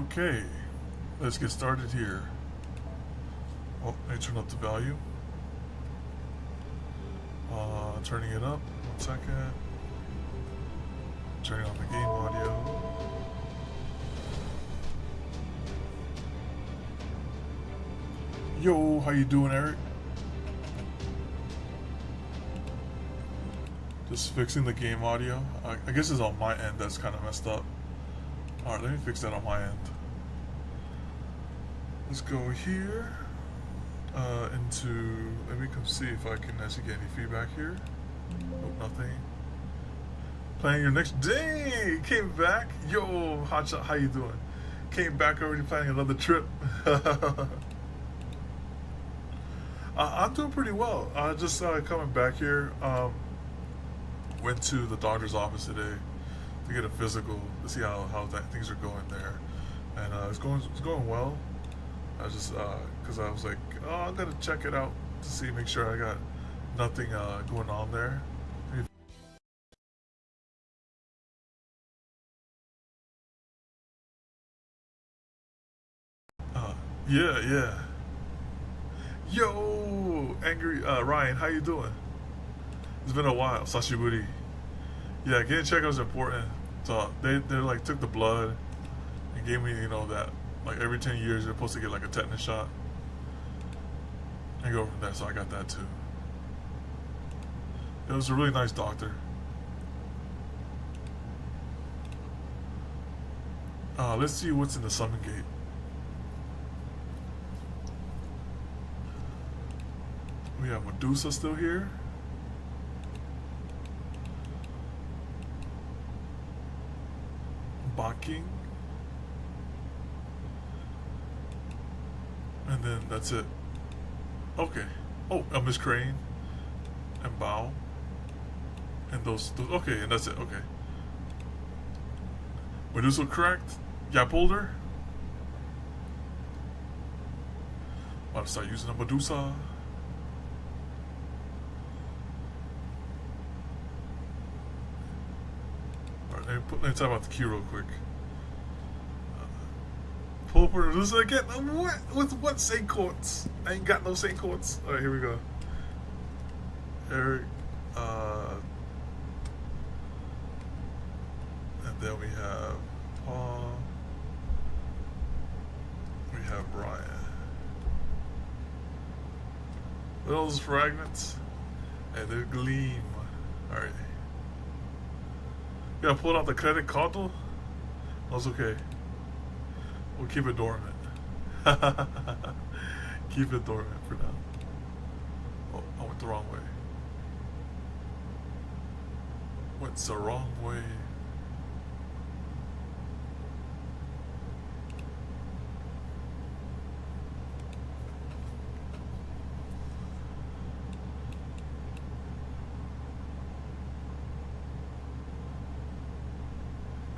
Okay, let's get started here. Oh, let me turn up the value. Turning it up. 1 second. Turning on the game audio. Yo, how you doing, Eric? Just fixing the game audio. I guess it's on my end that's kind of messed up. Alright, let me fix that on my end. Let's go here. Let me come see if I can actually get any feedback here. Nope, nothing. Planning your next day. Came back. Yo, Hotshot, how you doing? Came back already planning another trip. I'm doing pretty well. Just coming back here. Went to the doctor's office today to get a physical to see how things are going there, and it's going well. I just because I was like, oh, I'm gonna check it out to see, make sure I got nothing going on there. Yeah. Yo, angry Ryan, how you doing? It's been a while. Sashiburi. Yeah, getting checkups is important. So they like took the blood and gave me, that like every 10 years you're supposed to get like a tetanus shot and go from there. So I got that too. It was a really nice doctor. Let's see what's in the summon gate. We have Medusa still here. King, and then that's it. Okay. Oh, Miss Crane and Bow, and those. Okay, and that's it. Okay. Medusa cracked. Yapolder. About to start using a Medusa. Let me talk about the queue real quick. Pull for Medusa again. What? With what Saint Courts? I ain't got no Saint Courts. Alright, here we go. Eric. And then we have Paul. We have Brian. Those fragments. And the gleam. Alright. Yeah, pulled out the credit card. That's okay. We'll keep it dormant. Keep it dormant for now. Oh, I went the wrong way. Went the wrong way.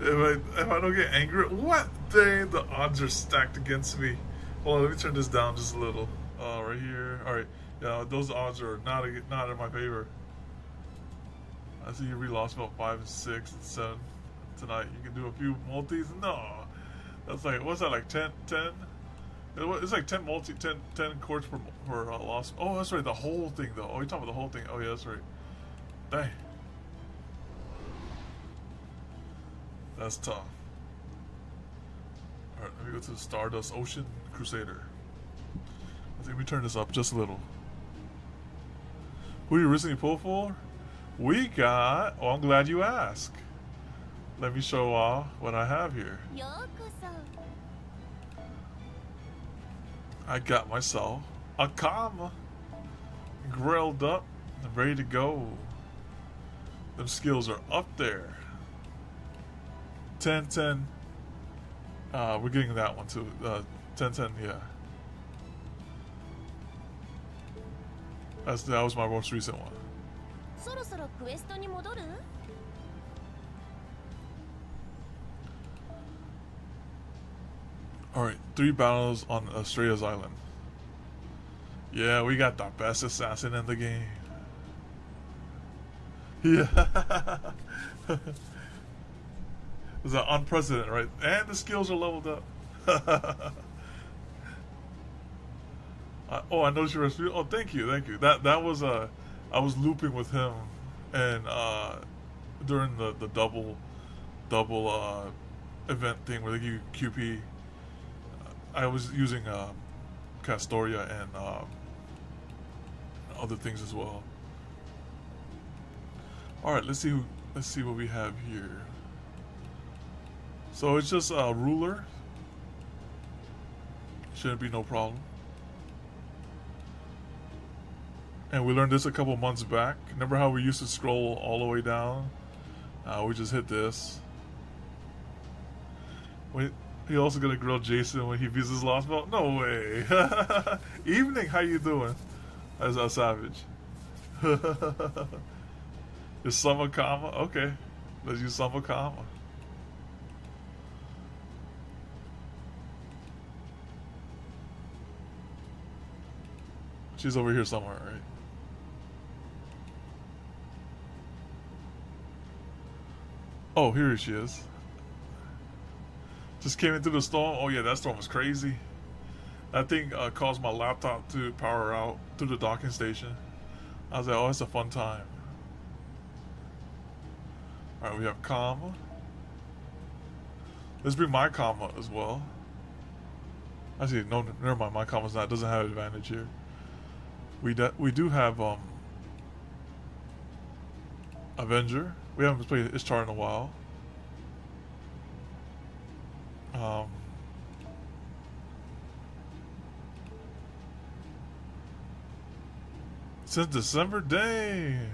If I don't get angry, what? Dang, the odds are stacked against me. Hold on, let me turn this down just a little. Right here. All right, yeah, those odds are not in my favor. I see you read Lostbelt 5 and 6 and 7 tonight. You can do a few multis. No, that's like, what's that, like 10? It's like 10 chords for Lost. Oh, that's right, the whole thing though. Oh, you're talking about the whole thing. Oh yeah, that's right. Dang. That's tough. Alright, let me go to the Stardust Ocean Crusader. Let me turn this up just a little. Who you recently pulled for? We got... Oh, I'm glad you asked. Let me show off what I have here. I got myself a Kama. Grilled up and ready to go. Them skills are up there. 10-10. We're getting that one too. 10-10, yeah. That was my most recent one. Alright, 3 battles on Australia's island. Yeah, we got the best assassin in the game. Yeah. It's unprecedented, right? And the skills are leveled up. Oh, I know your recipe. Oh, thank you, thank you. That was I was looping with him, and during the double event thing where they give you QP, I was using Castoria and other things as well. All right, let's see what we have here. So it's just a ruler. Shouldn't be no problem. And we learned this a couple months back. Remember how we used to scroll all the way down? We just hit this. He also gonna grill Jason when he beats his lost belt? No way. Evening, how you doing? As a savage. Is summer comma? Okay. Let's use summer comma. She's over here somewhere, right? Oh, here she is. Just came into the storm. Oh yeah, that storm was crazy. That thing caused my laptop to power out through the docking station. I was like, oh, it's a fun time. All right, we have comma. Let's bring my comma as well. Actually, no, never mind. My comma's not doesn't have advantage here. We do have Avenger. We haven't played this chart in a while. Since December, dang.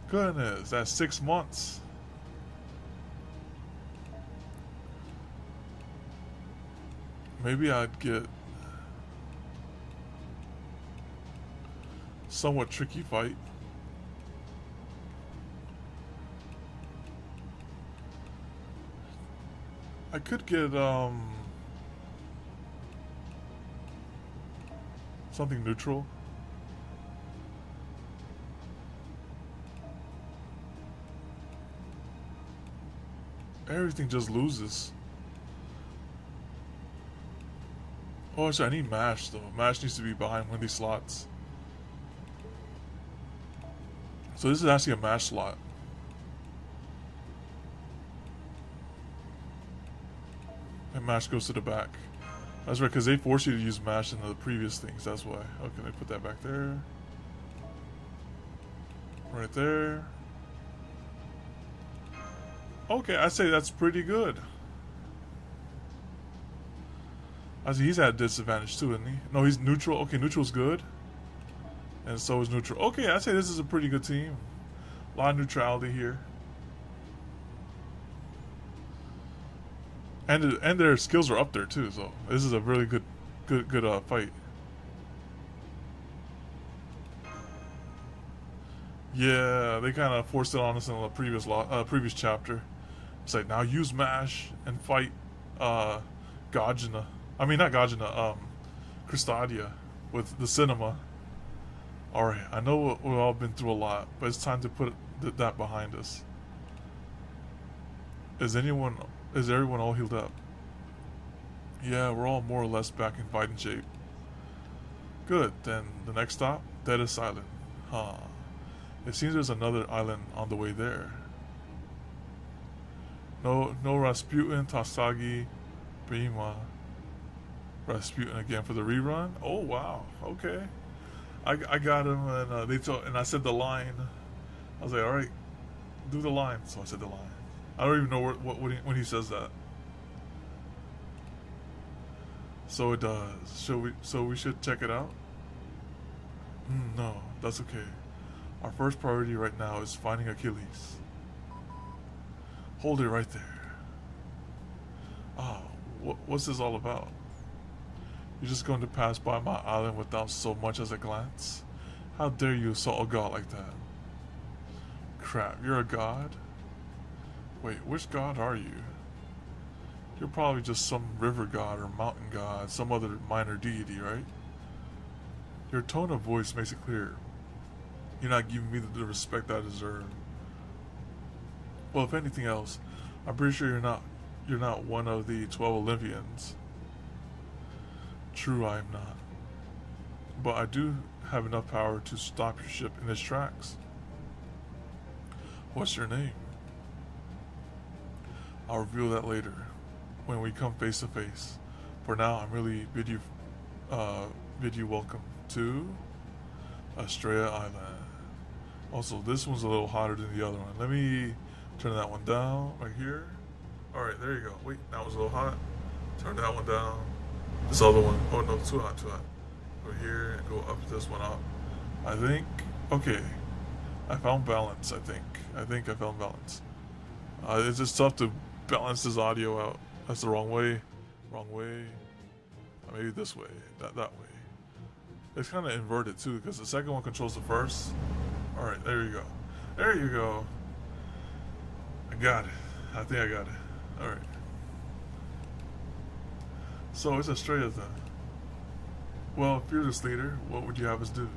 Goodness, that's 6 months. Maybe I'd get somewhat tricky fight. I could get something neutral. Everything just loses. Oh, actually, I need mash though. Mash needs to be behind one of these slots. So this is actually a mash slot. And mash goes to the back. That's right, because they force you to use mash in the previous things. That's why. Okay, let me put that back there. Right there. Okay, I'd say that's pretty good. I see he's at a disadvantage too, isn't he? No, he's neutral. Okay, neutral's good. And so is neutral. Okay, I'd say this is a pretty good team. A lot of neutrality here. And their skills are up there too, so this is a really good fight. Yeah, they kind of forced it on us in the previous chapter. It's like, now use mash and fight Gajina. I mean, not Gajina, Cristadia with the cinema. Alright, I know we've all been through a lot, but it's time to put that behind us. Is everyone all healed up? Yeah, we're all more or less back in fighting shape. Good, then the next stop, Deadest Island. Huh. It seems there's another island on the way there. No Rasputin, Tasagi, Prima. Rasputin again for the rerun? Oh wow, okay. I got him, and I said the line. I was like, all right, do the line. So I said the line. I don't even know when he says that. So it does. So we should check it out. No, that's okay. Our first priority right now is finding Achilles. Hold it right there. Oh, what's this all about? You're just going to pass by my island without so much as a glance? How dare you assault a god like that? Crap, you're a god? Wait, which god are you? You're probably just some river god or mountain god, some other minor deity, right? Your tone of voice makes it clear. You're not giving me the respect I deserve. Well, if anything else, I'm pretty sure you're not You're not one of the 12 Olympians. True, I am not. But I do have enough power to stop your ship in its tracks. What's your name? I'll reveal that later, when we come face to face. For now, I'm really bid you welcome to Estrella Island. Also, this one's a little hotter than the other one. Let me turn that one down right here. Alright, there you go. Wait, that was a little hot. Turn that one down. This other one, oh no, too hot, too hot. Go here and go up this one up. I think, okay. I found balance, I think. I found balance. It's just tough to balance this audio out. That's the wrong way. Wrong way. Maybe this way. That way. It's kind of inverted too, because the second one controls the first. Alright, there you go. There you go. I got it. I think I got it. Alright. So it's Estrella then. Well, fearless leader, what would you have us do?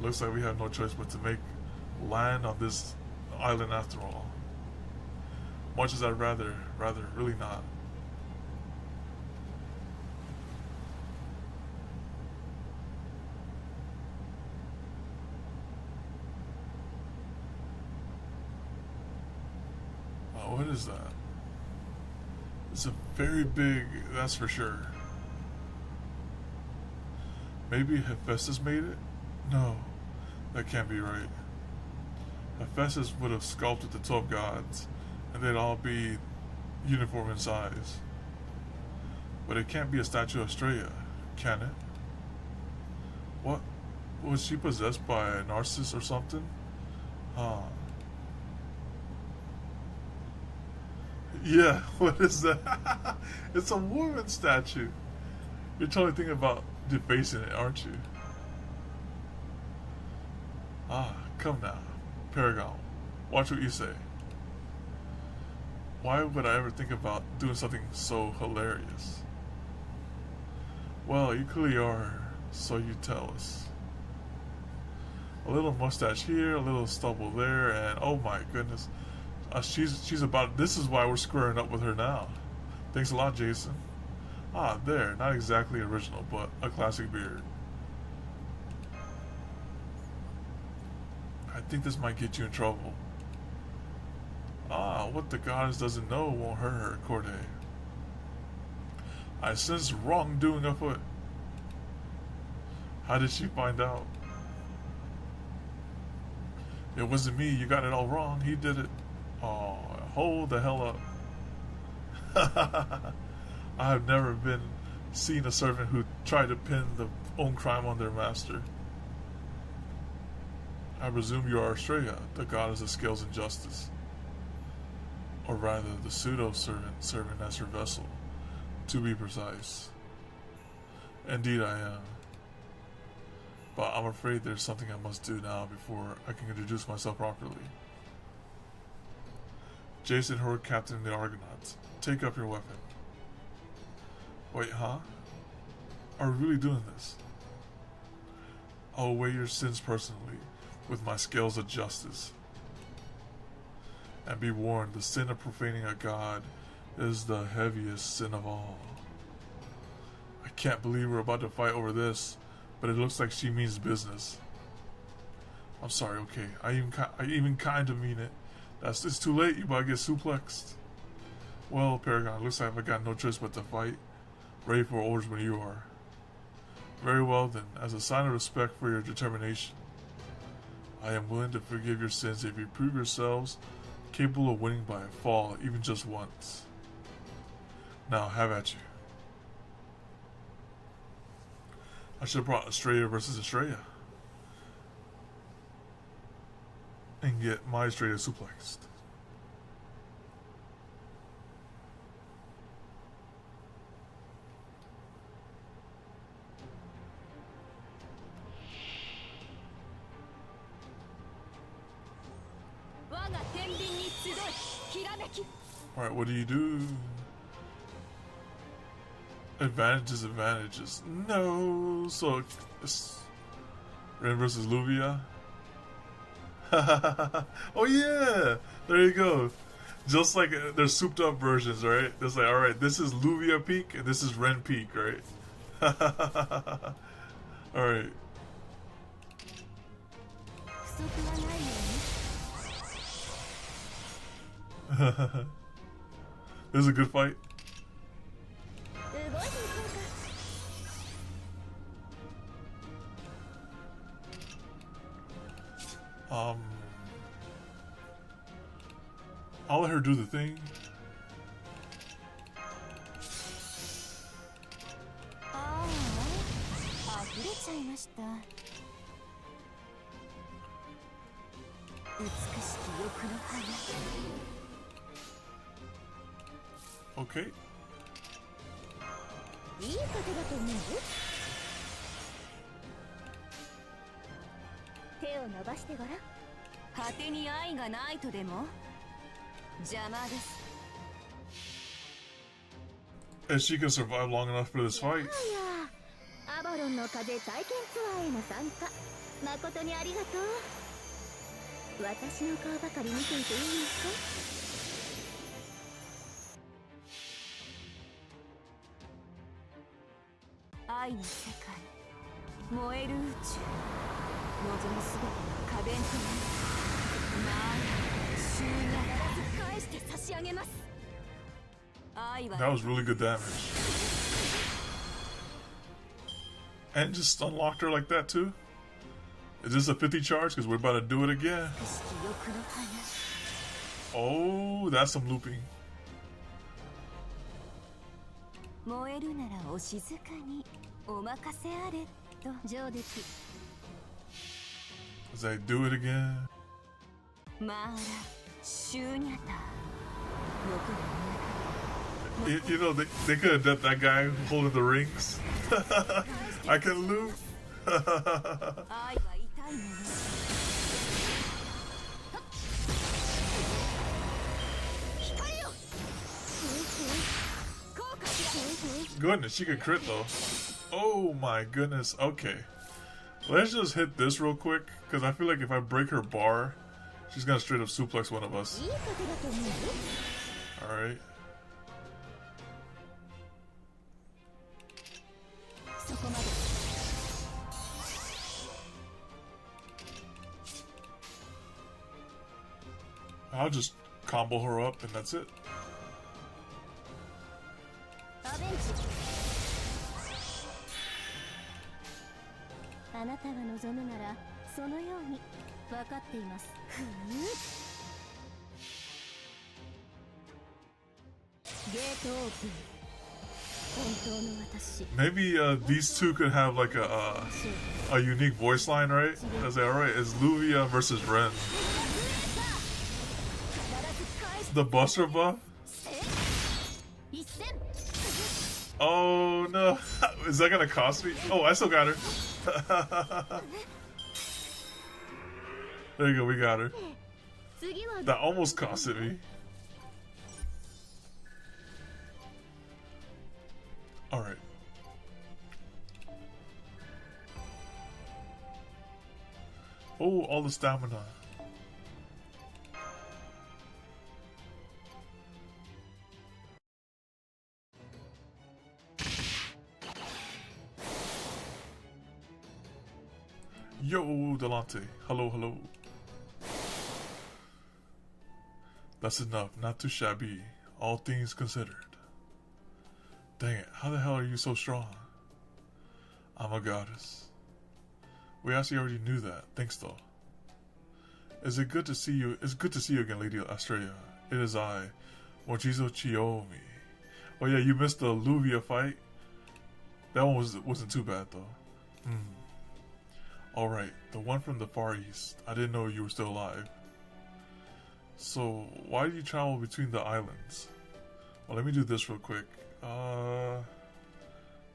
Looks like we have no choice but to make land on this island after all. Much as I'd rather really not. What is that? It's a very big, that's for sure. Maybe Hephaestus made it? No, that can't be right. Hephaestus would have sculpted the 12 gods, and they'd all be uniform in size. But it can't be a statue of Estrella, can it? What? Was she possessed by a Narcissus or something? Huh. Yeah, what is that? It's a woman statue. You're totally thinking about defacing it, aren't you? Ah, come now. Paragon, watch what you say. Why would I ever think about doing something so hilarious? Well, you clearly are, so you tell us. A little mustache here, a little stubble there, and oh my goodness. She's about, this is why we're squaring up with her now. Thanks a lot, Jason. Ah, there, not exactly original, but a classic beard. I think this might get you in trouble. Ah, what the goddess doesn't know won't hurt her, Corday. I sense wrongdoing afoot. How did she find out? It wasn't me, you got it all wrong, he did it. Oh, hold the hell up. I have never seen a servant who tried to pin their own crime on their master. I presume you are Estrella, the goddess of scales and justice. Or rather, the pseudo-servant serving as her vessel, to be precise. Indeed I am. But I'm afraid there's something I must do now before I can introduce myself properly. Jason Horde, Captain of the Argonauts. Take up your weapon. Wait, huh? Are we really doing this? I'll weigh your sins personally with my scales of justice. And be warned, the sin of profaning a god is the heaviest sin of all. I can't believe we're about to fight over this, but it looks like she means business. I'm sorry, okay. I even kind of mean it. It's too late, you about to get suplexed. Well, Paragon, looks like I've got no choice but to fight. Ready for orders when you are. Very well then, as a sign of respect for your determination, I am willing to forgive your sins if you prove yourselves capable of winning by a fall, even just once. Now, have at you. I should have brought Estrella versus Estrella. And get my Estrella suplexed. Alright, what do you do? Advantages, advantages. No, so Ren versus Luvia. Oh yeah, there you go. Just like there's souped up versions, right? It's like, all right, this is Luvia Peak and this is Ren Peak, right? All right. This is a good fight. I'll let her do the thing. Okay. And she can survive long enough for this fight. That was really good damage. And just unlocked her like that too? Is this a 50 charge? Because we're about to do it again. Oh, that's some looping. As I do it again. You know, they could have done that guy holding the rings. I can loop. Goodness, she could crit though. Oh my goodness. Okay. Let's just hit this real quick, because I feel like if I break her bar, she's gonna straight up suplex one of us. Alright. I'll just combo her up and that's it. Maybe these two could have like a unique voice line, right? I was like, all right, it's Luvia versus Ren. The Buster buff? Oh no, is that gonna cost me? Oh, I still got her. There you go, we got her. That almost costed me. Alright. Oh, all the stamina. Yo, Delante. Hello, hello. That's enough. Not too shabby. All things considered. Dang it. How the hell are you so strong? I'm a goddess. We actually already knew that. Thanks, though. Is it good to see you? It's good to see you again, Lady Estrella. It is I, Mochizo Chiyomi. Oh yeah, you missed the Luvia fight. That one wasn't too bad, though. Alright, the one from the Far East. I didn't know you were still alive. So, why do you travel between the islands? Well, let me do this real quick.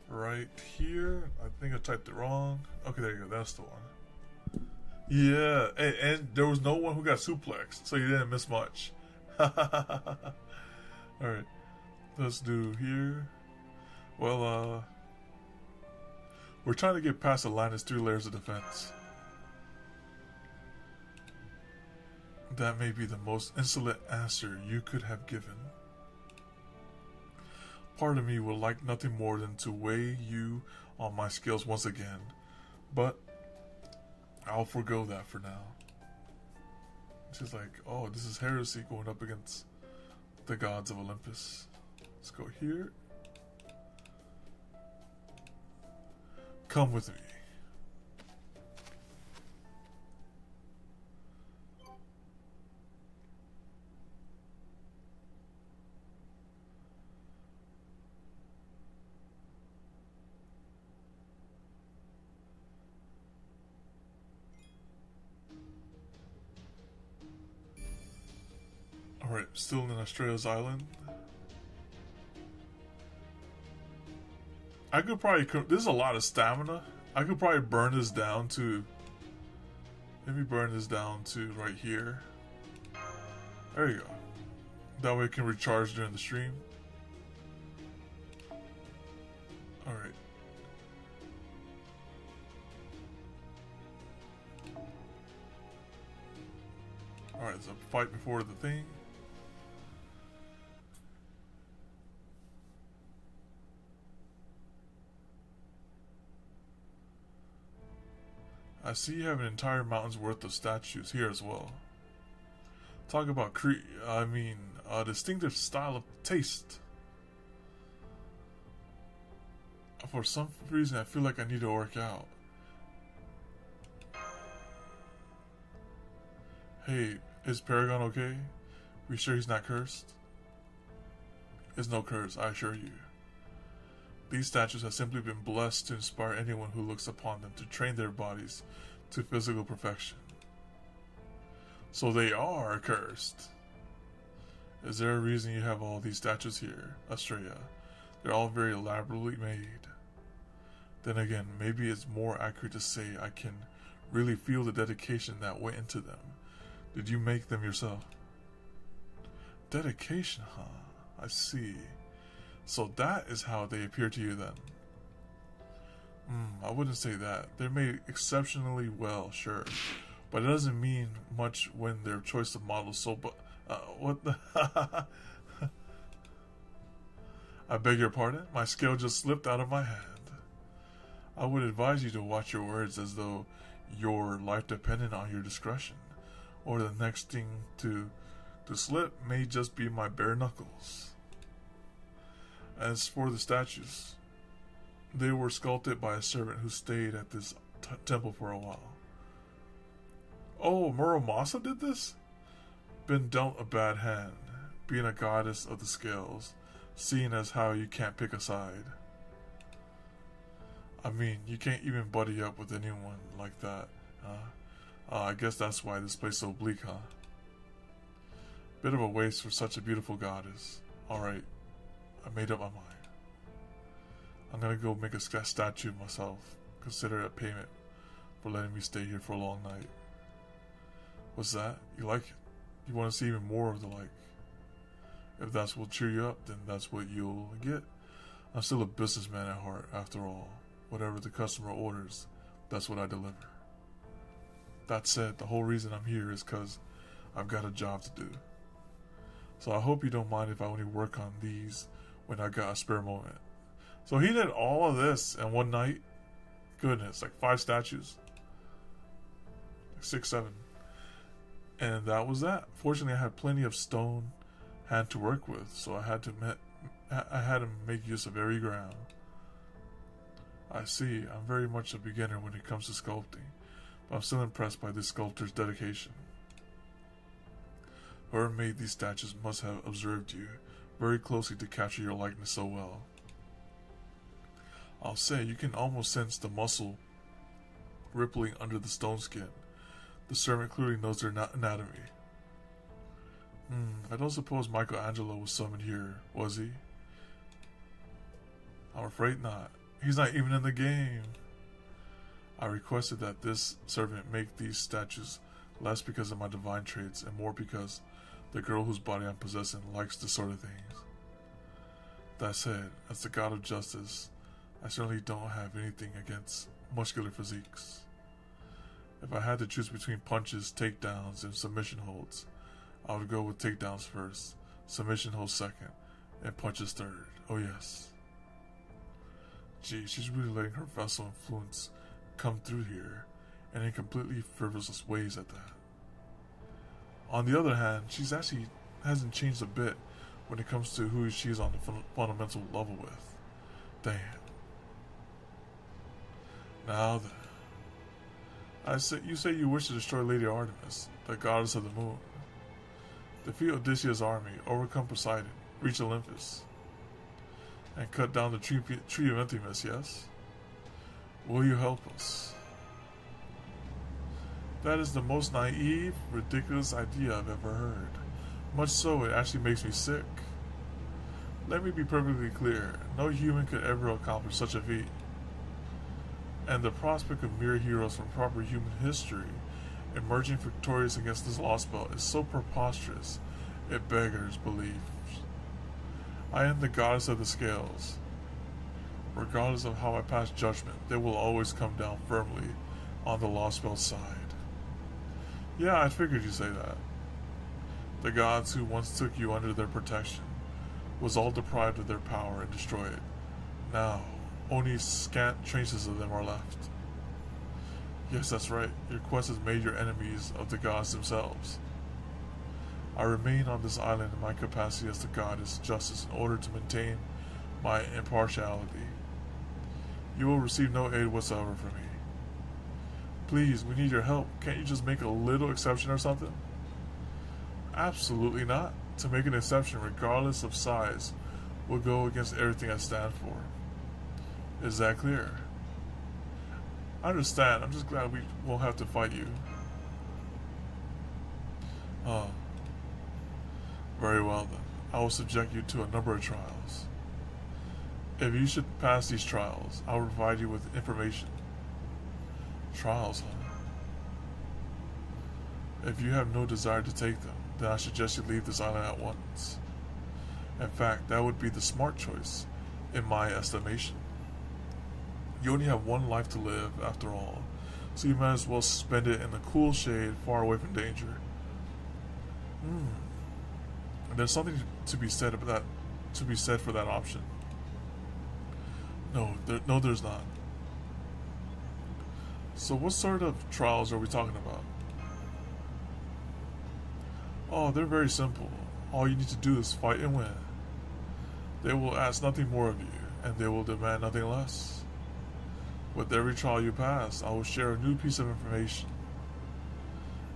Right here. I think I typed it wrong. Okay, there you go. That's the one. Yeah, and there was no one who got suplexed, so you didn't miss much. Alright, let's do here. Well, we're trying to get past Atlantis' 3 layers of defense. That may be the most insolent answer you could have given. Part of me would like nothing more than to weigh you on my scales once again, but I'll forego that for now. She's like, oh, this is heresy going up against the gods of Olympus. Let's go here. Come with me. Alright, still in Australia's island. I could probably... There's a lot of stamina. I could probably burn this down to... Let me burn this down to right here. There you go. That way it can recharge during the stream. Alright. Alright, so fight before the thing. I see you have an entire mountain's worth of statues here as well. Talk about a distinctive style of taste. For some reason, I feel like I need to work out. Hey, is Paragon okay? We sure he's not cursed? It's no curse, I assure you. These statues have simply been blessed to inspire anyone who looks upon them to train their bodies to physical perfection. So they are cursed. Is there a reason you have all these statues here, Australia? They're all very elaborately made. Then again, maybe it's more accurate to say I can really feel the dedication that went into them. Did you make them yourself? Dedication, huh? I see. So that is how they appear to you then. I wouldn't say that. They're made exceptionally well, sure. But it doesn't mean much when their choice of models so what the I beg your pardon? My scale just slipped out of my hand. I would advise you to watch your words as though your life depended on your discretion. Or the next thing to slip may just be my bare knuckles. As for the statues, they were sculpted by a servant who stayed at this temple for a while. Oh, Muramasa did this? Been dealt a bad hand, being a goddess of the scales, seeing as how you can't pick a side. I mean, you can't even buddy up with anyone like that, huh? I guess that's why this place is so bleak, huh? Bit of a waste for such a beautiful goddess. Alright, I made up my mind. I'm gonna go make a statue of myself. Consider it payment for letting me stay here for a long night. What's that? You like it? You want to see even more of the like? If that's what will cheer you up, then that's what you'll get. I'm still a businessman at heart, after all. Whatever the customer orders, that's what I deliver. That said, the whole reason I'm here is because I've got a job to do. So I hope you don't mind if I only work on these when I got a spare moment. So he did all of this in one night? Goodness, like 5 statues. Like 6, 7. And that was that. Fortunately, I had plenty of stone hand to work with, so I had to make use of every ground. I see, I'm very much a beginner when it comes to sculpting, but I'm still impressed by this sculptor's dedication. Whoever made these statues must have observed you very closely to capture your likeness so well. I'll say, you can almost sense the muscle rippling under the stone skin. The servant clearly knows their anatomy. I don't suppose Michelangelo was summoned here, was he? I'm afraid not. He's not even in the game. I requested that this servant make these statues less because of my divine traits and more because the girl whose body I'm possessing likes this sort of things. That said, as the god of justice, I certainly don't have anything against muscular physiques. If I had to choose between punches, takedowns, and submission holds, I would go with takedowns first, submission holds second, and punches third. Oh yes. Gee, she's really letting her vessel influence come through here, and in completely frivolous ways at that. On the other hand, she's actually hasn't changed a bit when it comes to who she's on the fundamental level with. Damn. Now then, you say you wish to destroy Lady Artemis, the goddess of the moon. Defeat Odysseus' army, overcome Poseidon, reach Olympus, and cut down the tree of emptiness, yes? Will you help us? That is the most naive, ridiculous idea I've ever heard. Much so, it actually makes me sick. Let me be perfectly clear. No human could ever accomplish such a feat. And the prospect of mere heroes from proper human history emerging victorious against this Lostbelt is so preposterous, it beggars belief. I am the goddess of the scales. Regardless of how I pass judgment, they will always come down firmly on the Lostbelt's side. Yeah, I figured you'd say that. The gods who once took you under their protection was all deprived of their power and destroyed. Now, only scant traces of them are left. Yes, that's right. Your quest has made your enemies of the gods themselves. I remain on this island in my capacity as the goddess justice in order to maintain my impartiality. You will receive no aid whatsoever from me. Please, we need your help. Can't you just make a little exception or something? Absolutely not. To make an exception, regardless of size, will go against everything I stand for. Is that clear? I understand. I'm just glad we won't have to fight you. Very well then. I will subject you to a number of trials. If you should pass these trials, I will provide you with information. Trials, huh? If you have no desire to take them, then I suggest you leave this island at once. In fact, that would be the smart choice, in my estimation. You only have one life to live, after all, so you might as well spend it in the cool shade, far away from danger. There's something to be said about that. To be said for that option. No, there's not. So, what sort of trials are we talking about? Oh, they're very simple. All you need to do is fight and win. They will ask nothing more of you, and they will demand nothing less. With every trial you pass, I will share a new piece of information.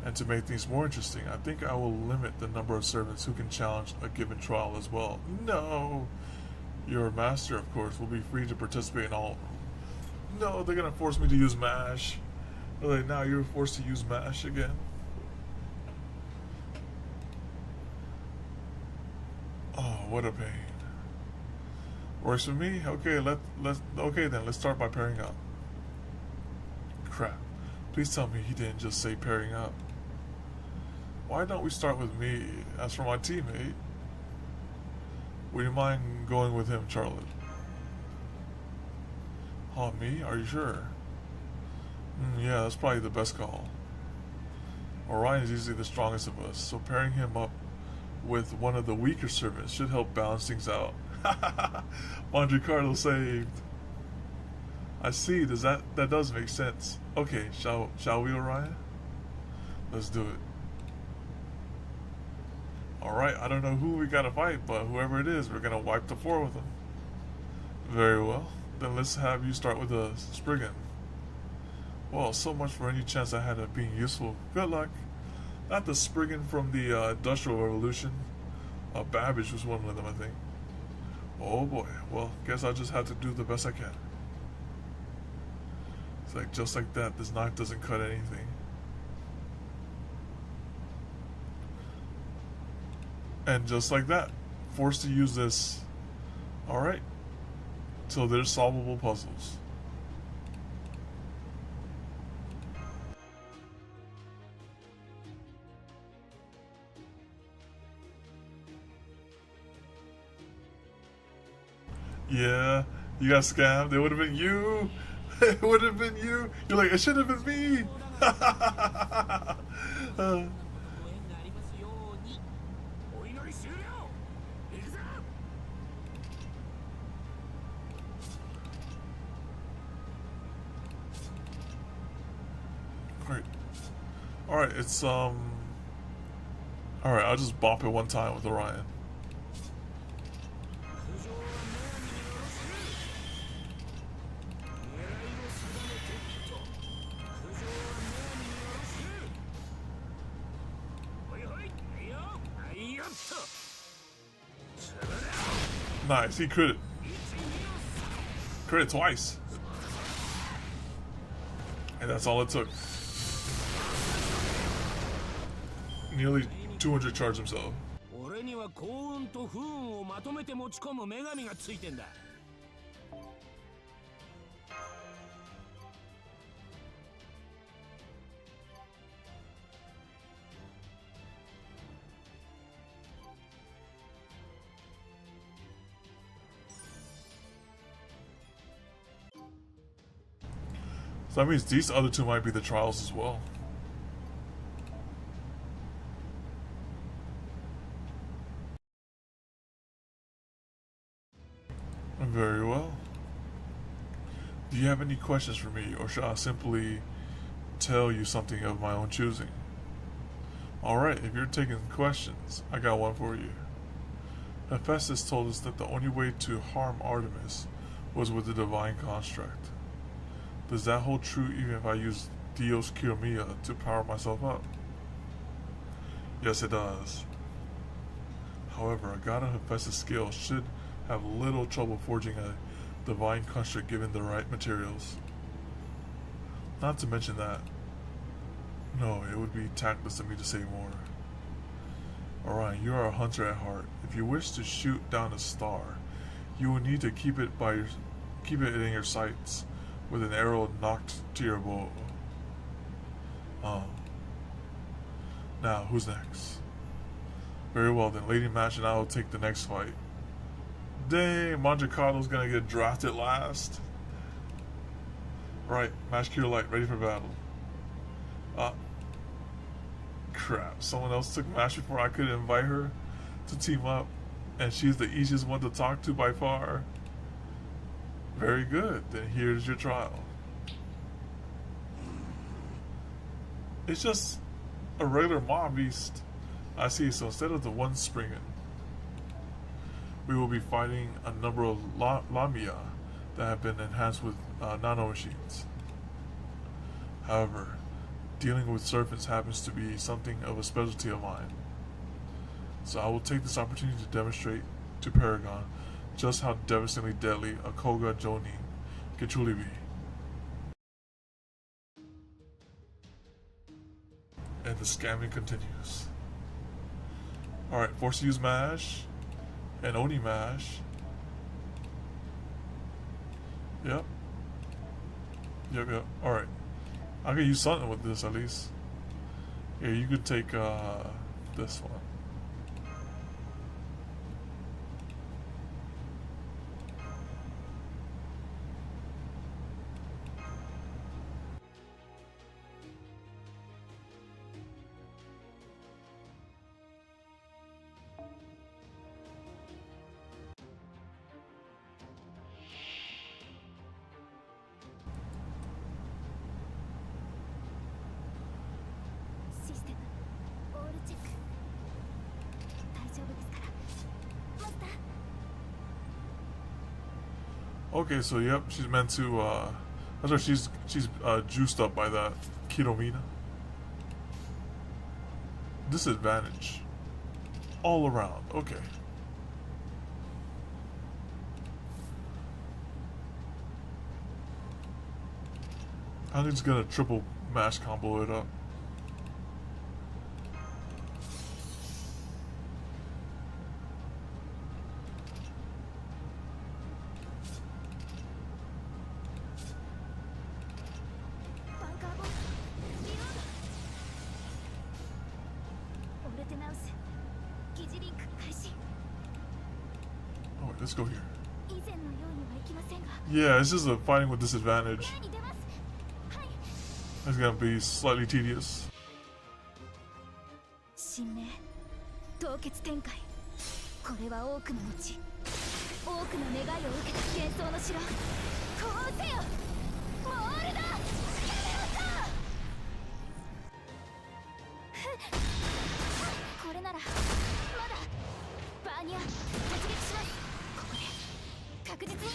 And to make things more interesting, I think I will limit the number of servants who can challenge a given trial as well. No! Your master, of course, will be free to participate in all of them. No, they're gonna force me to use MASH. Like, now you're forced to use MASH again. Oh, what a pain. Works for me? Okay, let's start by pairing up. Crap. Please tell me he didn't just say pairing up. Why don't we start with me? As for my teammate, would you mind going with him, Charlotte? Oh, me? Are you sure? Yeah, that's probably the best call. Orion is usually the strongest of us, so pairing him up with one of the weaker servants should help balance things out. Mondricardo saved. I see. That does make sense. Okay, shall we, Orion? Let's do it. Alright, I don't know who we gotta fight, but whoever it is, we're gonna wipe the floor with them. Very well. Then let's have you start with the Spriggan. Well, so much for any chance I had of being useful. Good luck. Not the Spriggan from the Industrial Revolution. Babbage was one of them, I think. Oh boy. Well, guess I'll just have to do the best I can. It's like, just like that, this knife doesn't cut anything. And just like that, forced to use this. Alright. So there's solvable puzzles. Yeah, you got scammed. It would have been you. It would have been you. You're like, it should have been me. Great. Alright, it's alright, I'll just bop it one time with Orion. Nice, he crit it. Crit it twice. And that's all it took. Nearly 200 charge himself. So that means these other two might be the trials as well. Very well. Do you have any questions for me, or should I simply tell you something of my own choosing? Alright, if you're taking questions, I got one for you. Hephaestus told us that the only way to harm Artemis was with the divine construct. Does that hold true even if I use Dios Kiromiya to power myself up? Yes, it does. However, a god of Hephaestus' skill should have little trouble forging a divine construct given the right materials. Not to mention that, no, it would be tactless of me to say more. Orion, you are a hunter at heart. If you wish to shoot down a star, you will need to keep it in your sights with an arrow knocked to your bow. Now, who's next? Very well then, Lady Match and I will take the next fight. Dang, Montecarlo's gonna get drafted last. Right, Match Cure Light, ready for battle. Crap, someone else took Match before I could invite her to team up, and she's the easiest one to talk to by far. Very good, then here's your trial. It's just a regular mob beast. I see, so instead of the one springing, we will be fighting a number of Lamia that have been enhanced with nano machines. However, dealing with serpents happens to be something of a specialty of mine. So I will take this opportunity to demonstrate to Paragon just how devastatingly deadly a Koga Jonin can truly be. And the scamming continues. Alright, force to use mash and Oni mash. Yep. Alright. I can use something with this at least. Yeah, you could take this one. Okay, so yep, she's meant to. That's why she's juiced up by that Kiromina. Disadvantage, all around. Okay. I'm just gonna triple mash combo it up. Oh, let's go here. Yeah, it's just a fighting with disadvantage. It's gonna be slightly tedious. 神明凍結展開。これは多くの後多くの願いを受けた幻想の城。こうせよモールだ。やめろと。これならまだバーニャ突撃します。ここで確実に。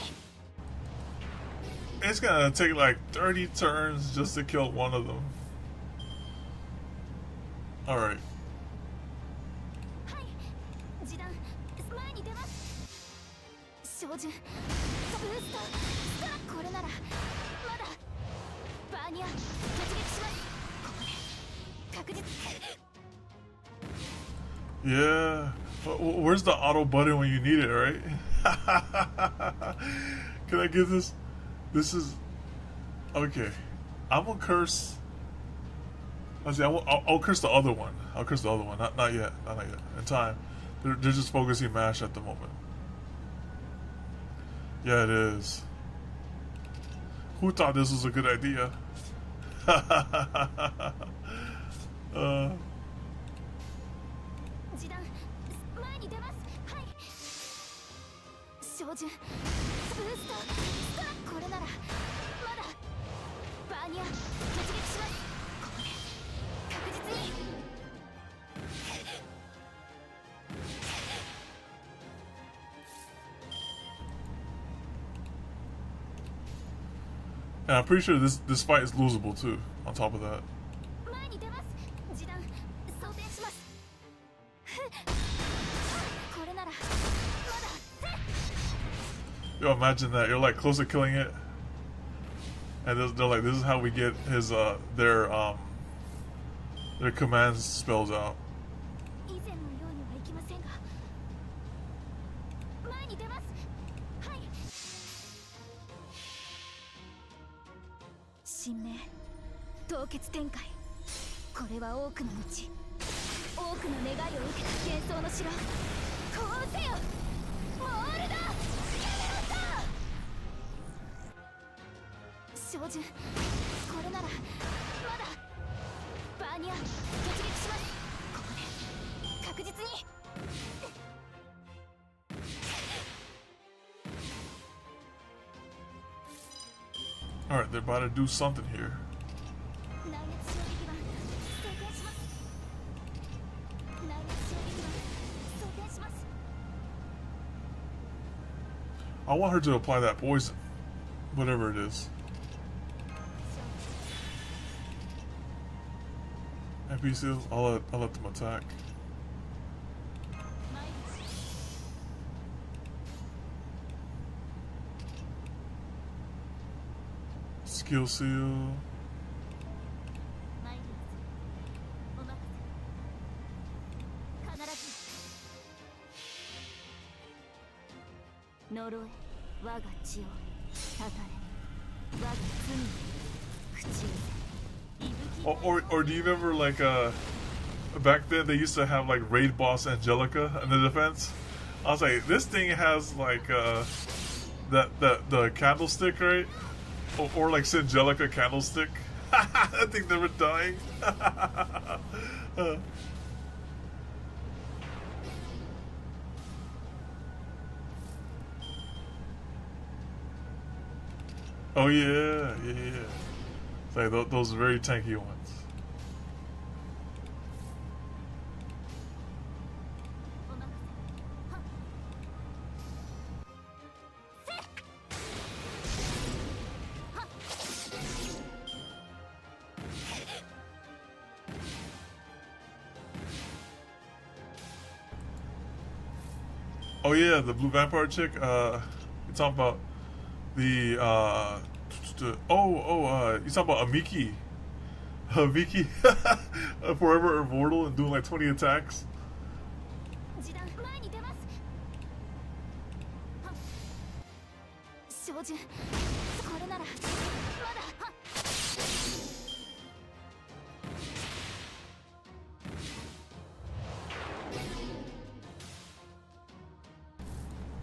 It's gonna take like 30 turns just to kill one of them. Alright. はい、示弾前に出ます。照準ブーストスター。これならまだバーニャ突撃します。ここで確実。 Yeah. Where's the auto button when you need it, right? Can I get this? This is okay. I'm gonna curse. Let's see. I'll curse the other one. I'll curse the other one. Not yet. Not yet. In time. They're just focusing MASH at the moment. Yeah, it is. Who thought this was a good idea? 示弾前に出ます。はい。照準ブーストスター。これならまだバーニャ突撃します。ここで確実に。 And I'm pretty sure this fight is losable too. On top of that. 前に出ます。示弾装填します。これならまだ。 Yo, imagine that. You're like close to killing it, and they're like, "This is how we get his their command spells out." 以前のようにはいきませんが。前に出ます。はい。神明凍結展開。これは多くの後多くの願いを受けた幻想の城。こうせよモールだ。やめろと。照準これならまだバーニャ突撃します。ここで確実に。 All right, they're about to do something here. 内熱衝撃板装填します。内熱衝撃板装填します。 I want her to apply that poison, whatever it is. NPCs, I'll let them attack. Skill seal. 参ります。お任せ。必ず。呪え我が血をたたれ我が罪を口寄せ。 Or do you remember like back then they used to have like raid boss Angelica in the defense? I was like, this thing has like the candlestick, right? Or like Singelica candlestick. That thing never dying. Oh yeah. It's like those very tanky ones. Oh yeah, the blue vampire chick. You talking about the you talking about Amiki? Amiki, forever immortal and doing like 20 attacks. 示弾前に出ます。照準これならまだ。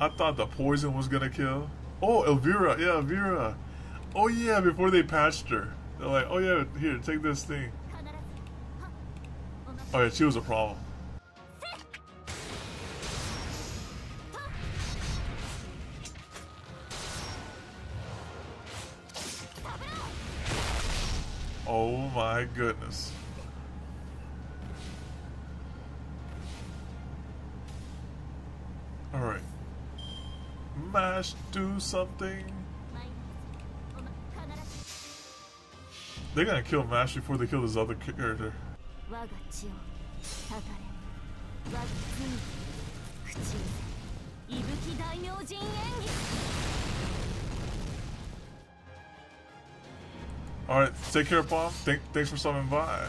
I thought the poison was gonna kill. Oh, Elvira. Yeah, Elvira. Oh, yeah, before they patched her. They're like, oh yeah, here, take this thing. Oh yeah, she was a problem. Oh my goodness. Alright. Mash, do something. They're gonna kill Mash before they kill this other character. Alright, take care, Bomb. Thanks for stopping by.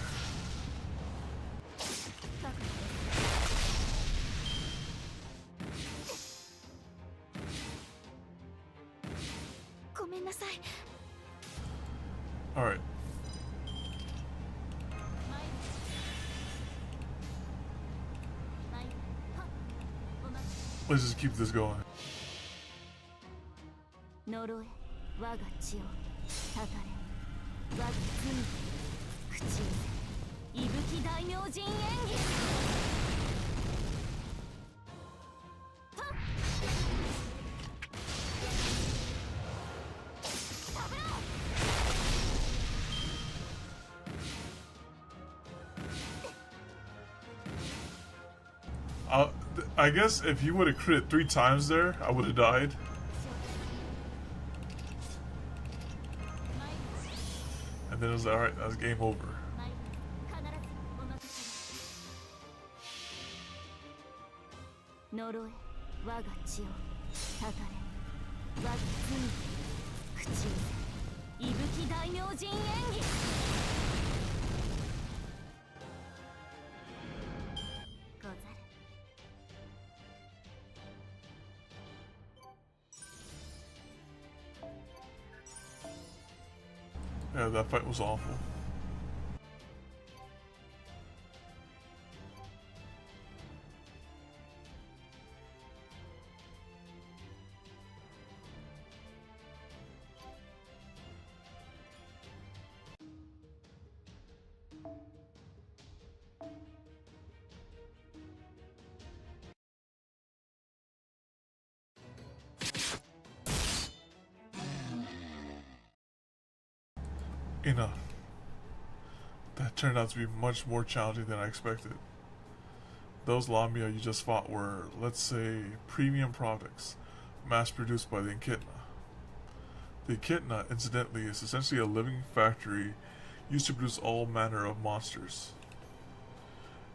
Alright. Let's just keep this going. I guess if you would have crit 3 times there, I would have died. And then it was like, alright, that's game over. Yeah, that fight was awful. Enough. That turned out to be much more challenging than I expected. Those Lamia you just fought were, let's say, premium products, mass-produced by the Echidna. The Echidna, incidentally, is essentially a living factory used to produce all manner of monsters.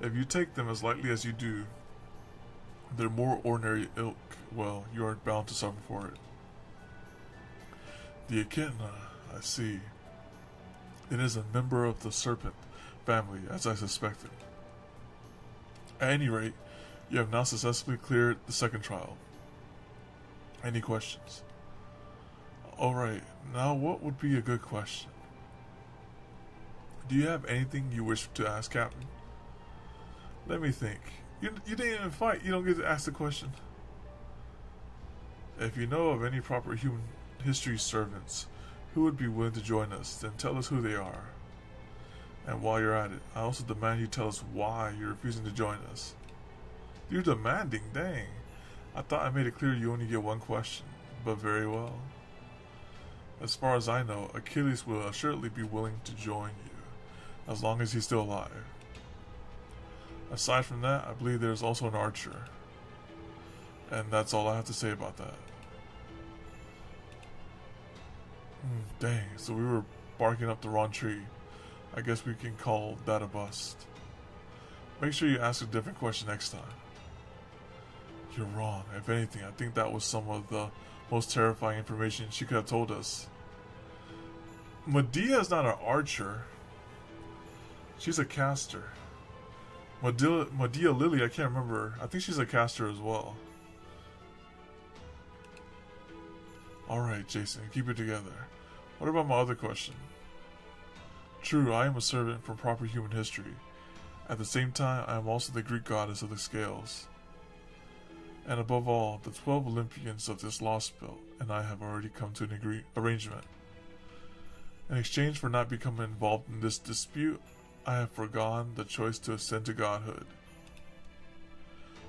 If you take them as lightly as you do, their more ordinary ilk, well, you are bound to suffer for it. The Echidna, I see. It is a member of the serpent family, as I suspected. At any rate, you have now successfully cleared the second trial. Any questions? Alright, now what would be a good question? Do you have anything you wish to ask, Captain? Let me think. You didn't even fight, you don't get to ask the question. If you know of any proper human history servants who would be willing to join us, then tell us who they are. And while you're at it, I also demand you tell us why you're refusing to join us. You're demanding? Dang. I thought I made it clear you only get one question, but very well. As far as I know, Achilles will assuredly be willing to join you, as long as he's still alive. Aside from that, I believe there's also an archer. And that's all I have to say about that. Dang, so we were barking up the wrong tree. I guess we can call that a bust. Make sure you ask a different question next time. You're wrong. If anything, I think that was some of the most terrifying information she could have told us. Medea is not an archer. She's a caster. Medea Lily, I can't remember. I think she's a caster as well. Alright, Jason, keep it together. What about my other question? True, I am a servant from proper human history. At the same time, I am also the Greek goddess of the scales. And above all, the 12 Olympians of this Lostbelt and I have already come to an arrangement. In exchange for not becoming involved in this dispute, I have foregone the choice to ascend to godhood.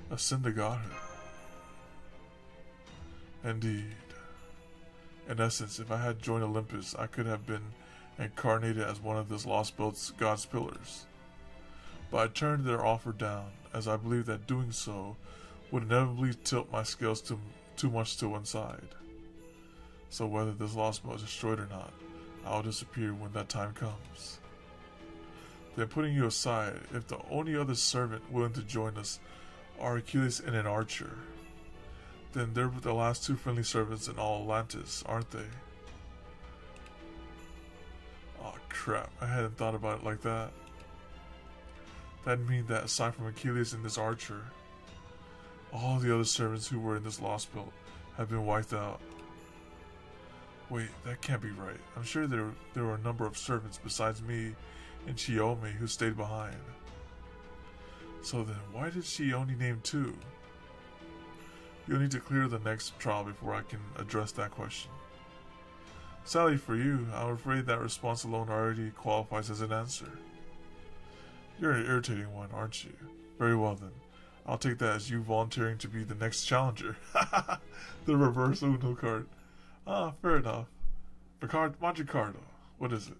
Ascend to godhood. Indeed. In essence, if I had joined Olympus, I could have been incarnated as one of this Lostbelt's God's pillars. But I turned their offer down, as I believed that doing so would inevitably tilt my scales too much to one side. So whether this Lostbelt is destroyed or not, I will disappear when that time comes. Then putting you aside, if the only other servant willing to join us are Achilles and an archer, then they're the last two friendly servants in all Atlantis, aren't they? Oh crap, I hadn't thought about it like that. That'd mean that aside from Achilles and this archer, all the other servants who were in this Lostbelt have been wiped out. Wait, that can't be right. I'm sure there were a number of servants besides me and Chiyomi who stayed behind. So then, why did she only name two? You'll need to clear the next trial before I can address that question. Sadly for you, I'm afraid that response alone already qualifies as an answer. You're an irritating one, aren't you? Very well then. I'll take that as you volunteering to be the next challenger. The reverse Uno card. Ah, fair enough. Magicardo. What is it?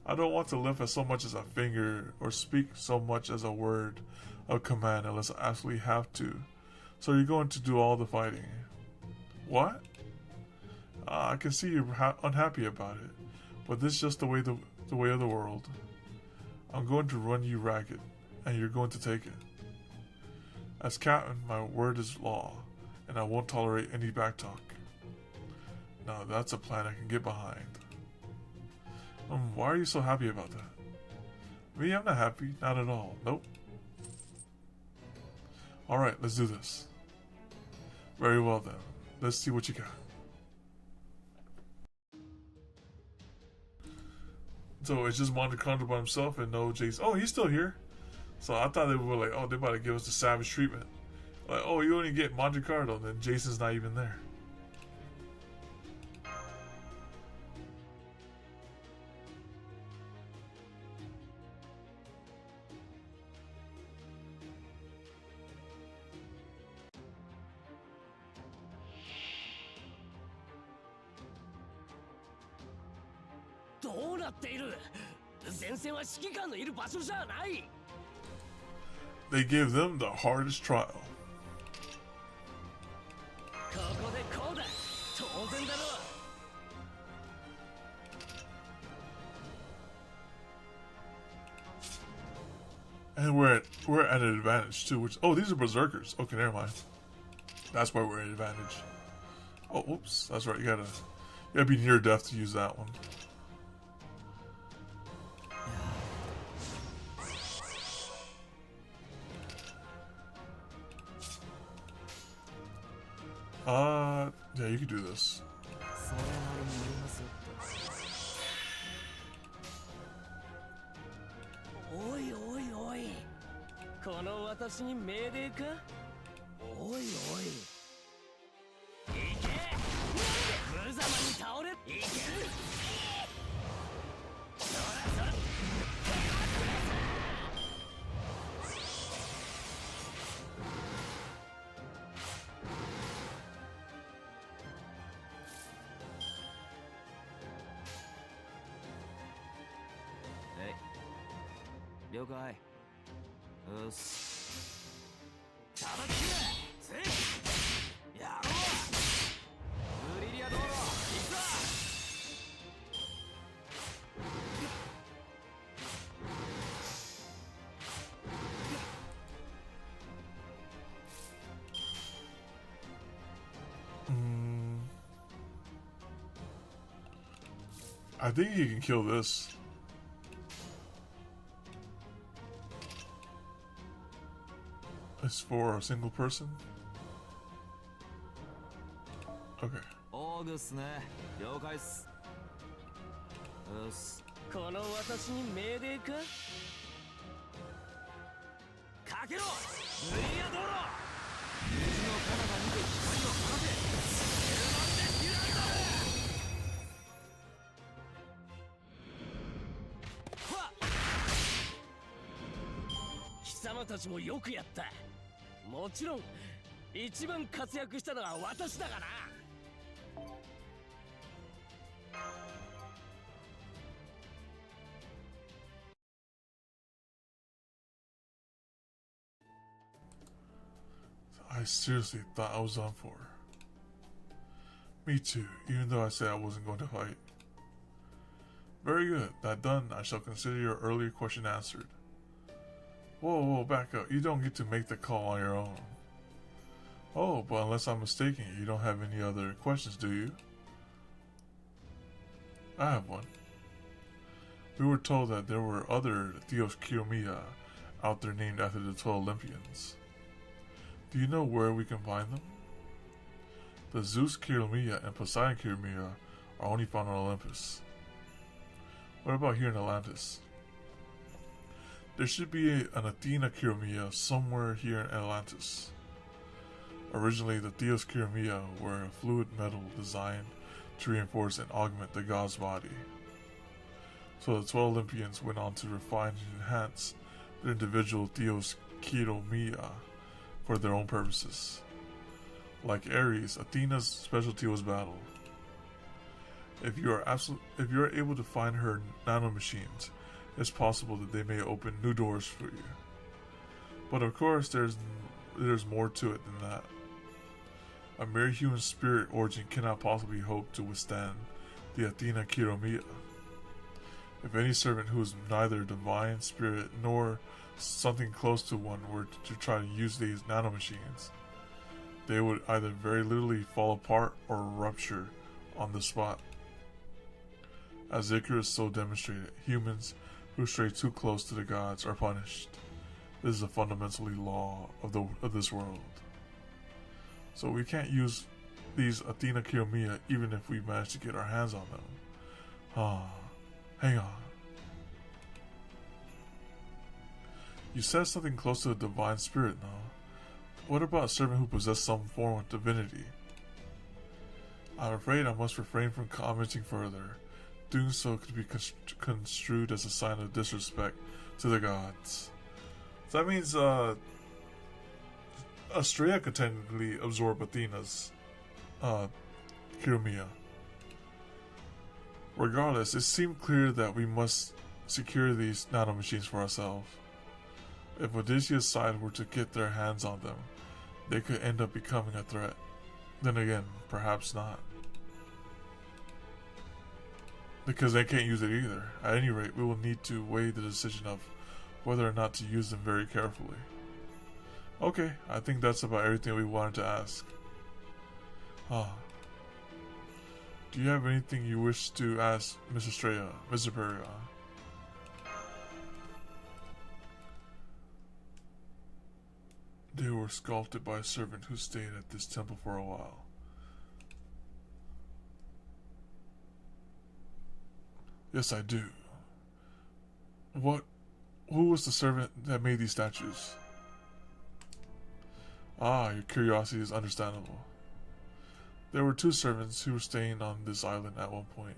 I don't want to lift as so much as a finger or speak so much as a word of command unless I absolutely have to. So you're going to do all the fighting. What? I can see you're unhappy about it, but this is just the way of the world. I'm going to run you ragged, and you're going to take it. As captain, my word is law, and I won't tolerate any backtalk. Now that's a plan I can get behind. Why are you so happy about that? Me, I'm not happy. Not at all. Nope. Alright, let's do this. Very well then. Let's see what you got. So it's just Monte Carlo by himself and no Jason. Oh, he's still here. So I thought they were like, oh, they're about to give us the savage treatment. Like, oh, you only get Monte Carlo, then Jason's not even there. They gave them the hardest trial. And we're at an advantage too, which these are berserkers. Okay, never mind. That's why we're at an advantage. Oh, oops, that's right, you gotta be near death to use that one. Yeah, you can do this. I think he can kill this. It's for a single person? Okay. たちもよくやった。もちろん一番活躍したのは私だがな。I seriously thought I was on for. Me too, even though I said I wasn't going to fight. Very good. That done, I shall consider your earlier question answered. Whoa, back up. You don't get to make the call on your own. Oh, but unless I'm mistaken, you don't have any other questions, do you? I have one. We were told that there were other Theos Kiyomiya out there named after the 12 Olympians. Do you know where we can find them? The Zeus Kiyomiya and Poseidon Kiyomiya are only found on Olympus. What about here in Atlantis? There should be an Athena Kiyomiya somewhere here in Atlantis. Originally, the Theos Kiyomiya were a fluid metal designed to reinforce and augment the god's body. So the 12 Olympians went on to refine and enhance their individual Theos Kiyomiya for their own purposes. Like Ares, Athena's specialty was battle. If you are able to find her nanomachines, it's possible that they may open new doors for you. But of course, there's more to it than that. A mere human spirit origin cannot possibly hope to withstand the Athena Kiyomiya. If any servant who is neither divine spirit nor something close to one were to try to use these nanomachines, they would either very literally fall apart or rupture on the spot. As Icarus so demonstrated, humans who stray too close to the gods are punished. This is a fundamentally law of this world. So we can't use these Athena Kiyomiya even if we manage to get our hands on them. Hang on. You said something close to a divine spirit, no? What about a servant who possessed some form of divinity? I'm afraid I must refrain from commenting further. Doing so could be construed as a sign of disrespect to the gods. So that means Astrea could technically absorb Athena's Kiyomiya. Regardless, it seemed clear that we must secure these nanomachines for ourselves. If Odysseus' side were to get their hands on them, they could end up becoming a threat. Then again, perhaps not. Because they can't use it either. At any rate, we will need to weigh the decision of whether or not to use them very carefully. Okay, I think that's about everything we wanted to ask. Do you have anything you wish to ask Miss Estrella, Mr. Perigon? They were sculpted by a servant who stayed at this temple for a while. Yes, I do. Who was the servant that made these statues? Your curiosity is understandable. There were two servants who were staying on this island at one point.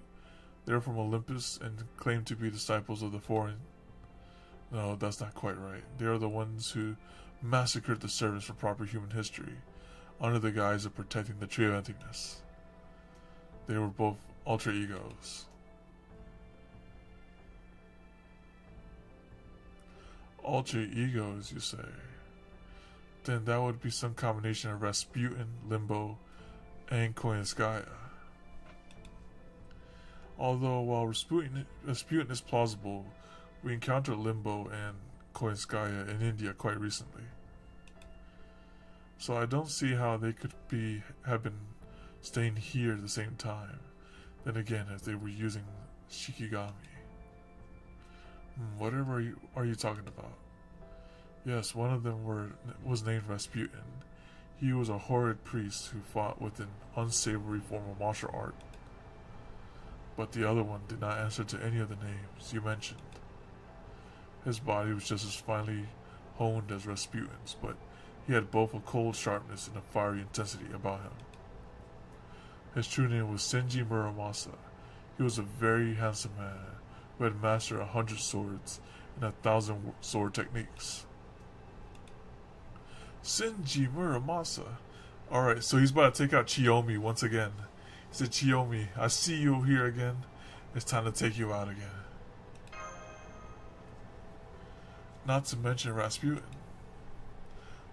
They were from Olympus and claimed to be disciples of the foreign. No, that's not quite right. They are the ones who massacred the servants for proper human history, under the guise of protecting the Tree of Emptiness. They were both alter egos. Alter egos, you say? Then that would be some combination of Rasputin, Limbo, and Koyanskaya. Although while Rasputin is plausible, we encountered Limbo and Koyanskaya in India quite recently. So I don't see how they could have been staying here at the same time. Then again, if they were using Shikigami. Whatever are you talking about? Yes, one of them was named Rasputin. He was a horrid priest who fought with an unsavory form of martial art. But the other one did not answer to any of the names you mentioned. His body was just as finely honed as Rasputin's, but he had both a cold sharpness and a fiery intensity about him. His true name was Senji Muramasa. He was a very handsome man who had mastered 100 swords and 1,000 sword techniques. Shinji Muramasa. Alright, so he's about to take out Chiyomi once again. He said, Chiyomi, I see you here again. It's time to take you out again. Not to mention Rasputin.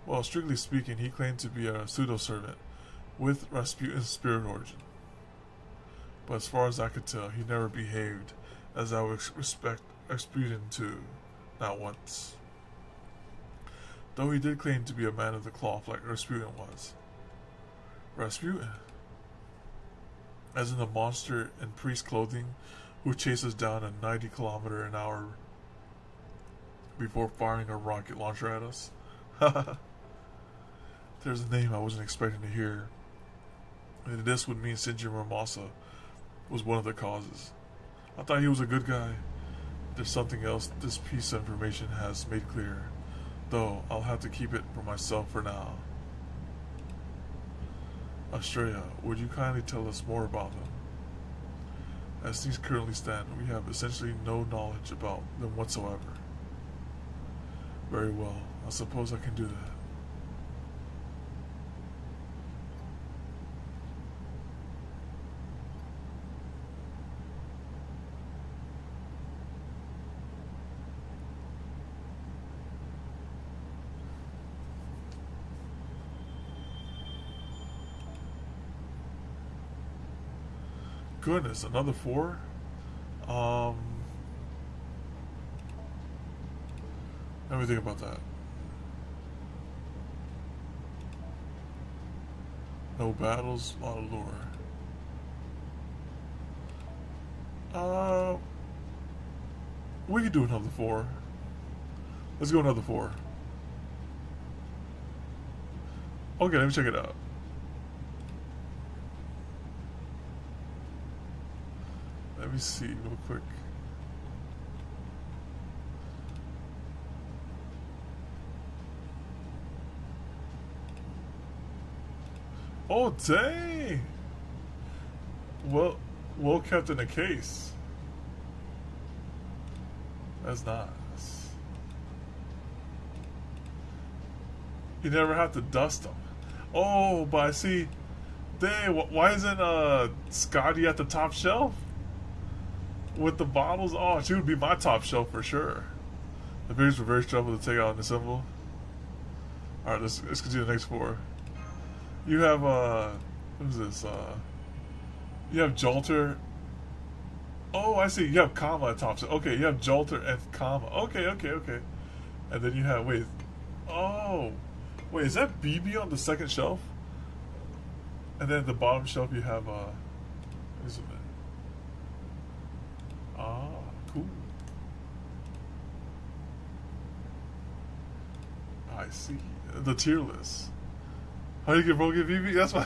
Well, strictly speaking, he claimed to be a pseudo-servant with Rasputin's spirit origin. But as far as I could tell, he never behaved as I would expect Rasputin to, not once. Though he did claim to be a man of the cloth like Rasputin was. Rasputin? As in the monster in priest clothing who chases down at 90 km an hour before firing a rocket launcher at us? There's a name I wasn't expecting to hear. And this would mean Shinji Muramasa was one of the causes. I thought he was a good guy. There's something else this piece of information has made clear, though I'll have to keep it for myself for now. Australia, would you kindly tell us more about them? As things currently stand, we have essentially no knowledge about them whatsoever. Very well, I suppose I can do that. Goodness, another 4? Let me think about that. No battles, a lot of lore. We could do another 4. Let's go another 4. Okay, let me check it out. Let me see real quick. Oh, dang! Well kept in a case. That's nice. You never have to dust them. Oh, but I see. Dang, why isn't Scotty at the top shelf? With the bottles? Oh, she would be my top shelf for sure. The biggest reverse trouble to take out and assemble. Alright, let's continue the next 4. You have, what is this? You have Jolter. Oh, I see. You have Kama at top shelf. Okay, you have Jolter and Kama. Okay. And then you have, wait. Oh. Wait, is that BB on the second shelf? And then at the bottom shelf you have, is it? Ah, cool. I see. The tier list. How you get broken BB? That's why.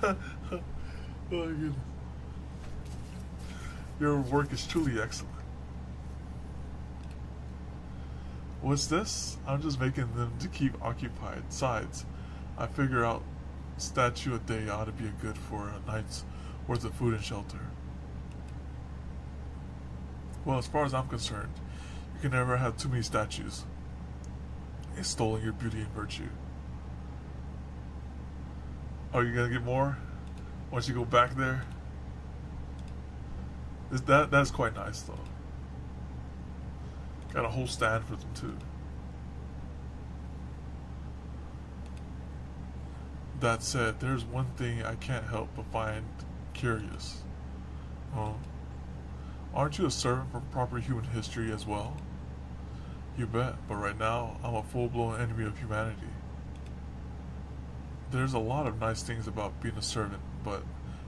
Oh my goodness. Your work is truly excellent. What's this? I'm just making them to keep occupied. Besides, I figure out statue a day ought to be good for a night's worth of food and shelter. Well, as far as I'm concerned, you can never have too many statues. It's stolen your beauty and virtue. Oh, you gonna get more? Once you go back there? That's quite nice though. Got a whole stand for them too. That said, there's one thing I can't help but find curious. Oh. Aren't you a servant for proper human history as well? You bet, but right now, I'm a full-blown enemy of humanity. There's a lot of nice things about being a servant, but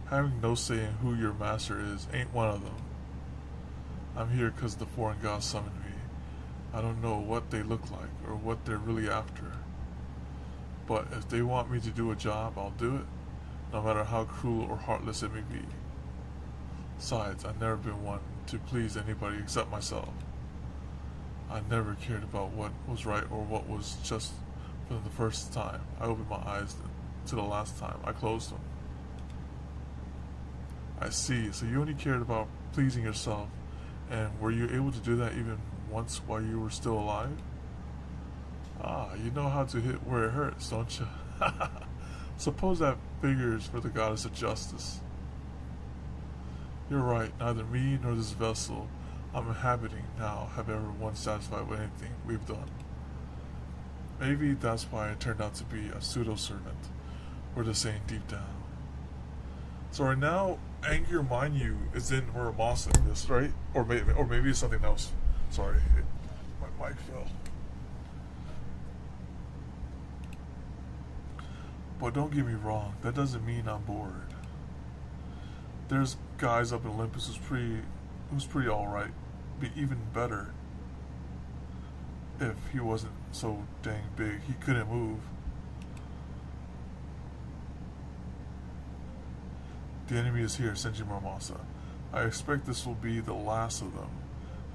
having no say in who your master is ain't one of them. I'm here because the foreign gods summoned me. I don't know what they look like or what they're really after. But if they want me to do a job, I'll do it, no matter how cruel or heartless it may be. Besides, I've never been one to please anybody except myself. I never cared about what was right or what was just from the first time I opened my eyes to the last time I closed them. I see, so you only cared about pleasing yourself, and were you able to do that even once while you were still alive? Ah, you know how to hit where it hurts, don't you? Suppose that figures for the goddess of justice. You're right, neither me nor this vessel I'm inhabiting now have ever once satisfied with anything we've done. Maybe that's why I turned out to be a pseudo-servant. We're the same deep down. So right now, Anger Mind You is in Muramasa in this, right? Or maybe it's something else. Sorry, my mic fell. But don't get me wrong, that doesn't mean I'm bored. There's guys up in Olympus who's pretty alright. Be even better if he wasn't so dang big he couldn't move. The enemy is here, Senji Muramasa. I expect this will be the last of them.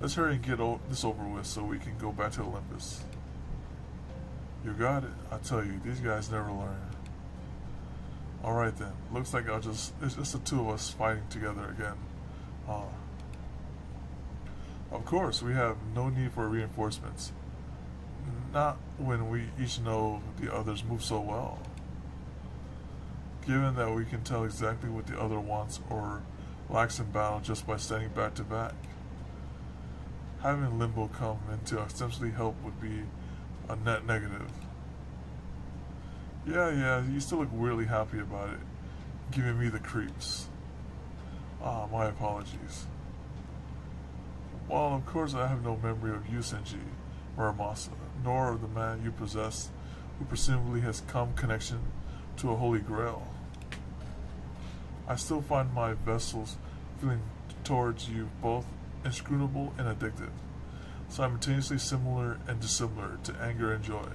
Let's hurry and get this over with so we can go back to Olympus. You got it. I tell you, these guys never learn. Alright then. Looks like it's just the two of us fighting together again. Of course, we have no need for reinforcements. Not when we each know the others move so well. Given that we can tell exactly what the other wants or lacks in battle just by standing back to back. Having Limbo come in to ostensibly help would be a net negative. Yeah, you still look weirdly happy about it, giving me the creeps. My apologies. Well, of course I have no memory of you, Senji Muramasa, nor of the man you possess, who presumably has come connection to a holy grail. I still find my vessel's feeling towards you both inscrutable and addictive, simultaneously similar and dissimilar to anger and joy.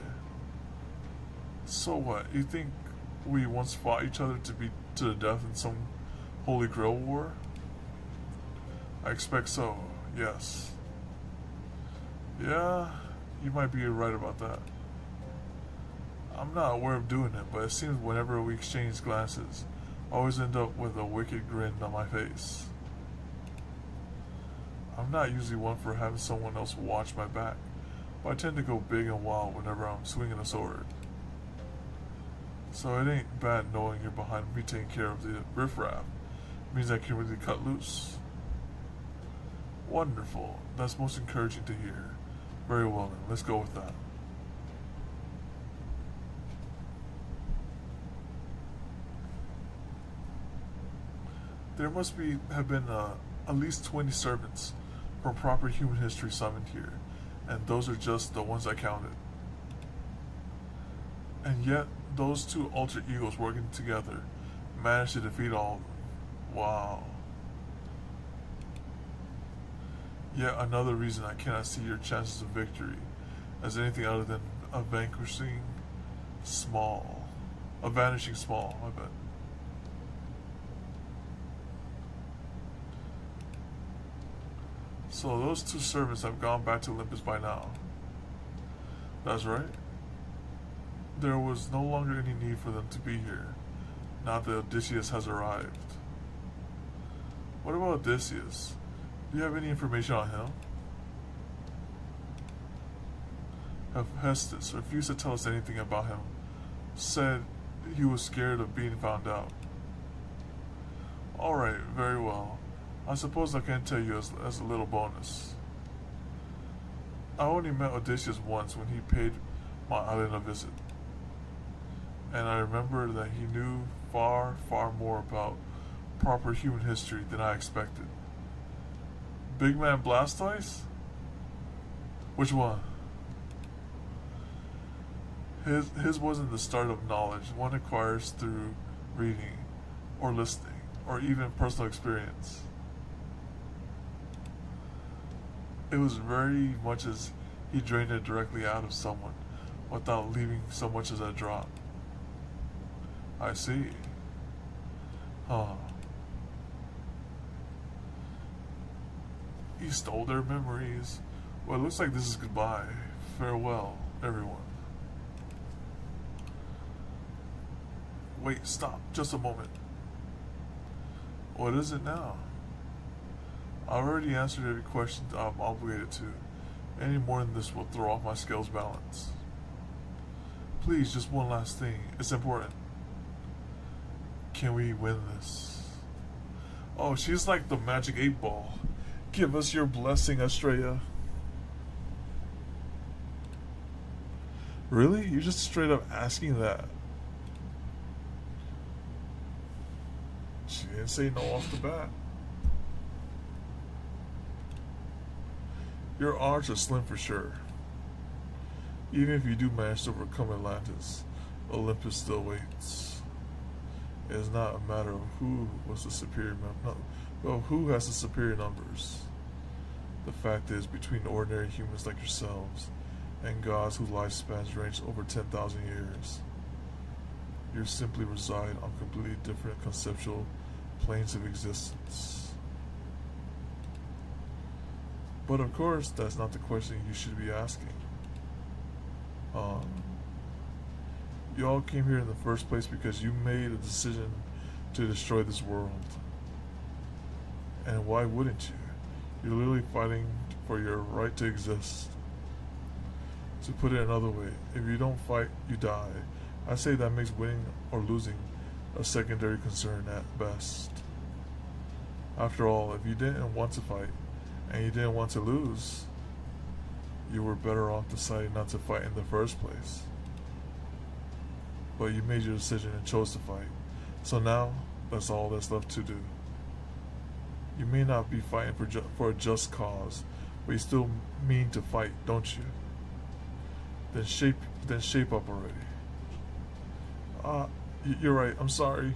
So what, you think we once fought each other to the death in some holy grail war? I expect so, yes. Yeah, you might be right about that. I'm not aware of doing it, but it seems whenever we exchange glances, I always end up with a wicked grin on my face. I'm not usually one for having someone else watch my back, but I tend to go big and wild whenever I'm swinging a sword. So it ain't bad knowing you're behind me taking care of the riffraff. It means I can really cut loose. Wonderful. That's most encouraging to hear. Very well then, let's go with that. There must have been at least 20 servants from proper human history summoned here, and those are just the ones I counted. And yet, those two alter egos working together managed to defeat all of them. Wow. Yet another reason I cannot see your chances of victory as anything other than a vanishing small, I bet. So those two servants have gone back to Olympus by now. That's right. There was no longer any need for them to be here, now that Odysseus has arrived. What about Odysseus? Do you have any information on him? Hephaestus refused to tell us anything about him. Said he was scared of being found out. Alright, very well. I suppose I can tell you as a little bonus. I only met Odysseus once when he paid my island a visit. And I remember that he knew far, far more about proper human history than I expected. Big Man Blastoise? Which one? His wasn't the start of knowledge one acquires through reading, or listening, or even personal experience. It was very much as he drained it directly out of someone without leaving so much as a drop. I see. He stole their memories. Well, it looks like this is goodbye. Farewell, everyone. Wait, stop. Just a moment. What is it now? I already answered every question I'm obligated to. Any more than this will throw off my scales balance. Please, just one last thing. It's important. Can we win this? Oh, she's like the magic 8 ball. Give us your blessing, Estrella. Really? You're just straight up asking that? She didn't say no off the bat. Your odds are slim for sure. Even if you do manage to overcome Atlantis, Olympus still waits. It is not a matter of who was the superior who has the superior numbers. The fact is, between ordinary humans like yourselves and gods whose lifespans range over 10,000 years, you simply reside on completely different conceptual planes of existence. But of course, that's not the question you should be asking. You all came here in the first place because you made a decision to destroy this world. And why wouldn't you? You're literally fighting for your right to exist. To put it another way, if you don't fight, you die. I say that makes winning or losing a secondary concern at best. After all, if you didn't want to fight, and you didn't want to lose, you were better off deciding not to fight in the first place. But you made your decision and chose to fight. So now, that's all that's left to do. You may not be fighting for a just cause, but you still mean to fight, don't you? Then shape up already. You're right, I'm sorry.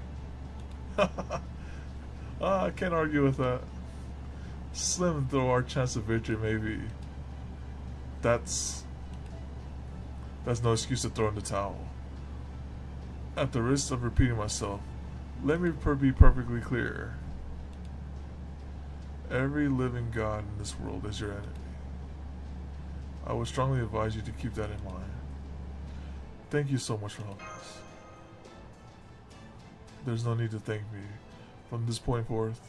I can't argue with that. Slim though our chance of victory may be, that's no excuse to throw in the towel. At the risk of repeating myself, let me be perfectly clear. Every living god in this world is your enemy. I would strongly advise you to keep that in mind. Thank you so much for helping us. There's no need to thank me. From this point forth,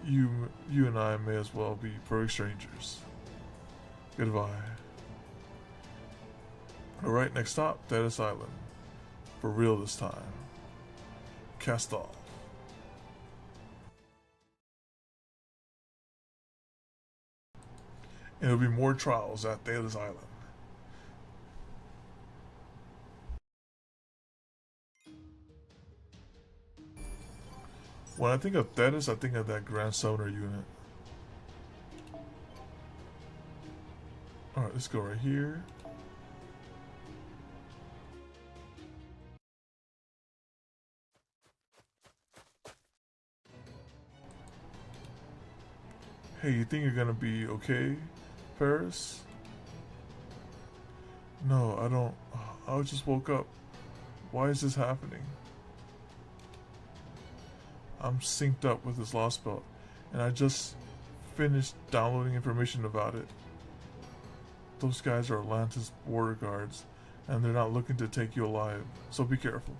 you and I may as well be perfect strangers. Goodbye. Alright, next stop, Deadest Island. For real this time. Cast off. And there'll be more trials at Deadest Island. When I think of Thetis, I think of that Grand Summoner unit. Alright, let's go right here. Hey, you think you're gonna be okay, Paris? No, I don't. I just woke up. Why is this happening? I'm synced up with this Lostbelt, and I just finished downloading information about it. Those guys are Atlantis border guards, and they're not looking to take you alive, so be careful.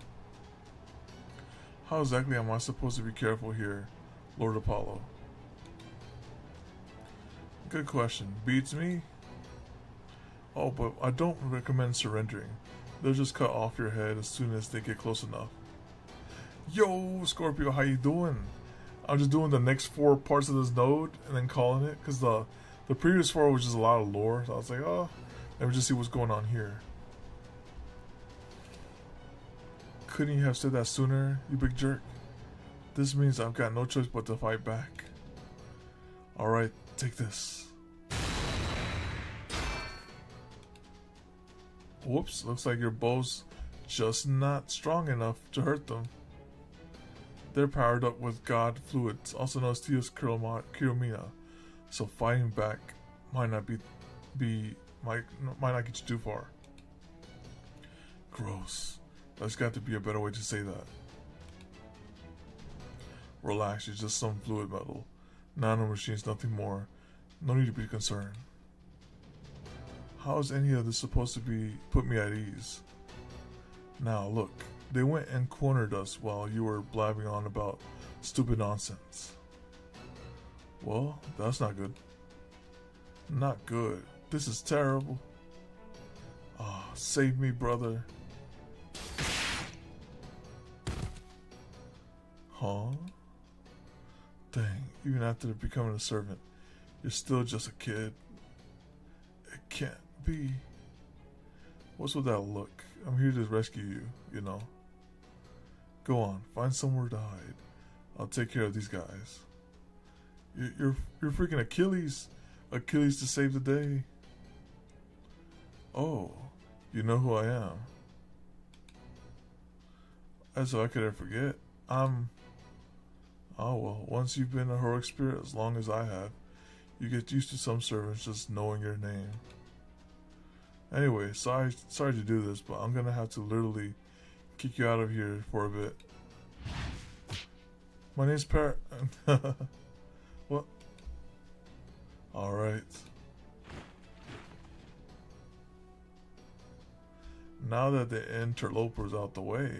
How exactly am I supposed to be careful here, Lord Apollo? Good question. Beats me? Oh, but I don't recommend surrendering. They'll just cut off your head as soon as they get close enough. Yo, Scorpio, how you doing? I'm just doing the next 4 parts of this node and then calling it, because the previous 4 was just a lot of lore, so I was like, oh, let me just see what's going on here. Couldn't you have said that sooner, you big jerk? This means I've got no choice but to fight back. Alright, take this. Whoops, looks like your bow's just not strong enough to hurt them. They're powered up with god fluids, also known as Theos Kiromina, so fighting back might not get you too far. Gross. There's got to be a better way to say that. Relax, it's just some fluid metal. Nano machines, nothing more. No need to be concerned. How is any of this supposed to put me at ease? Now look, they went and cornered us while you were blabbing on about stupid nonsense. Well, that's not good. Not good. This is terrible. Ah, save me, brother. Huh? Dang, even after becoming a servant, you're still just a kid. It can't be. What's with that look? I'm here to rescue you, you know. Go on, find somewhere to hide. I'll take care of these guys. You're freaking Achilles. Achilles to save the day. Oh, you know who I am. As if I could ever forget. Oh well, once you've been a heroic spirit as long as I have, you get used to some servants just knowing your name. Anyway, sorry to do this, but I'm gonna have to literally kick you out of here for a bit. My name's What? Alright. Now that the interloper's out the way,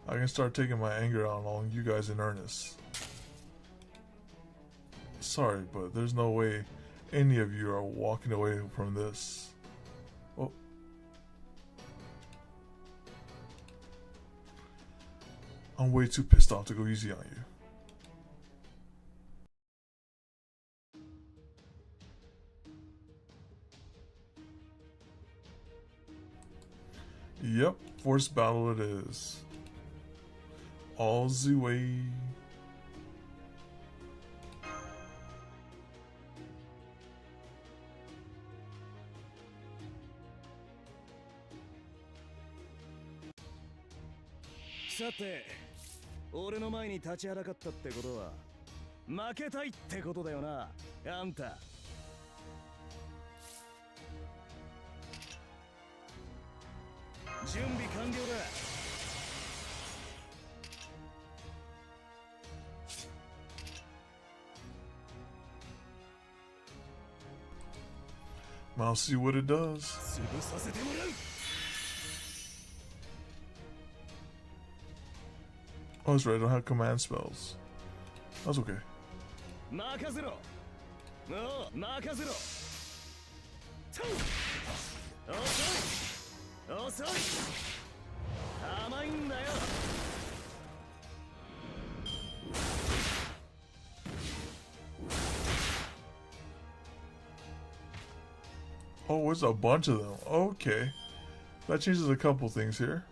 I can start taking my anger out on you guys in earnest. Sorry, but there's no way any of you are walking away from this. Oh. I'm way too pissed off to go easy on you. Yep, forced battle it is. All the way.さて、俺の前に立ちはだかったってことは負けたいってことだよな、あんた。準備完了だ。I'll see what it does. 潰させてもらう。Oh, that's right, I don't have command spells. That's okay. 任せろ。おう、任せろ。遅い。遅い。甘いんだよ。Oh, it's a bunch of them. Okay. That changes a couple things here.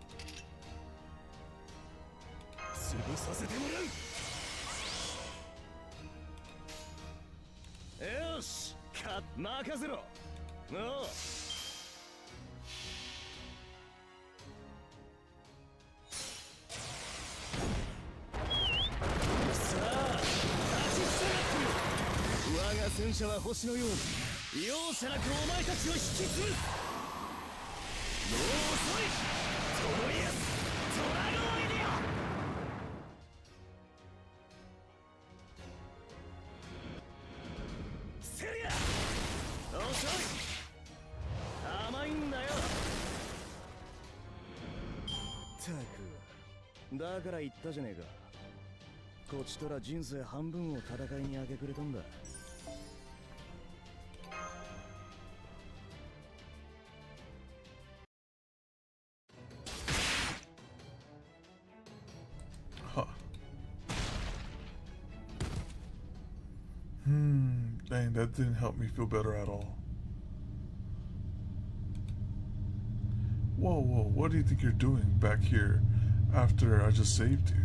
潰させてもらう。よし、任せろ。おう。さあ、立ちふさがってみろ。我が戦車は星のように容赦なくお前たちを引き潰す。もう遅い。トロイアス、トラゴンイデオ。セリア、遅い。甘いんだよ。ったく、だから言ったじゃねえか。こちとら人生半分を戦いにあげくれたんだ。Dang, that didn't help me feel better at all. Whoa, what do you think you're doing back here after I just saved you?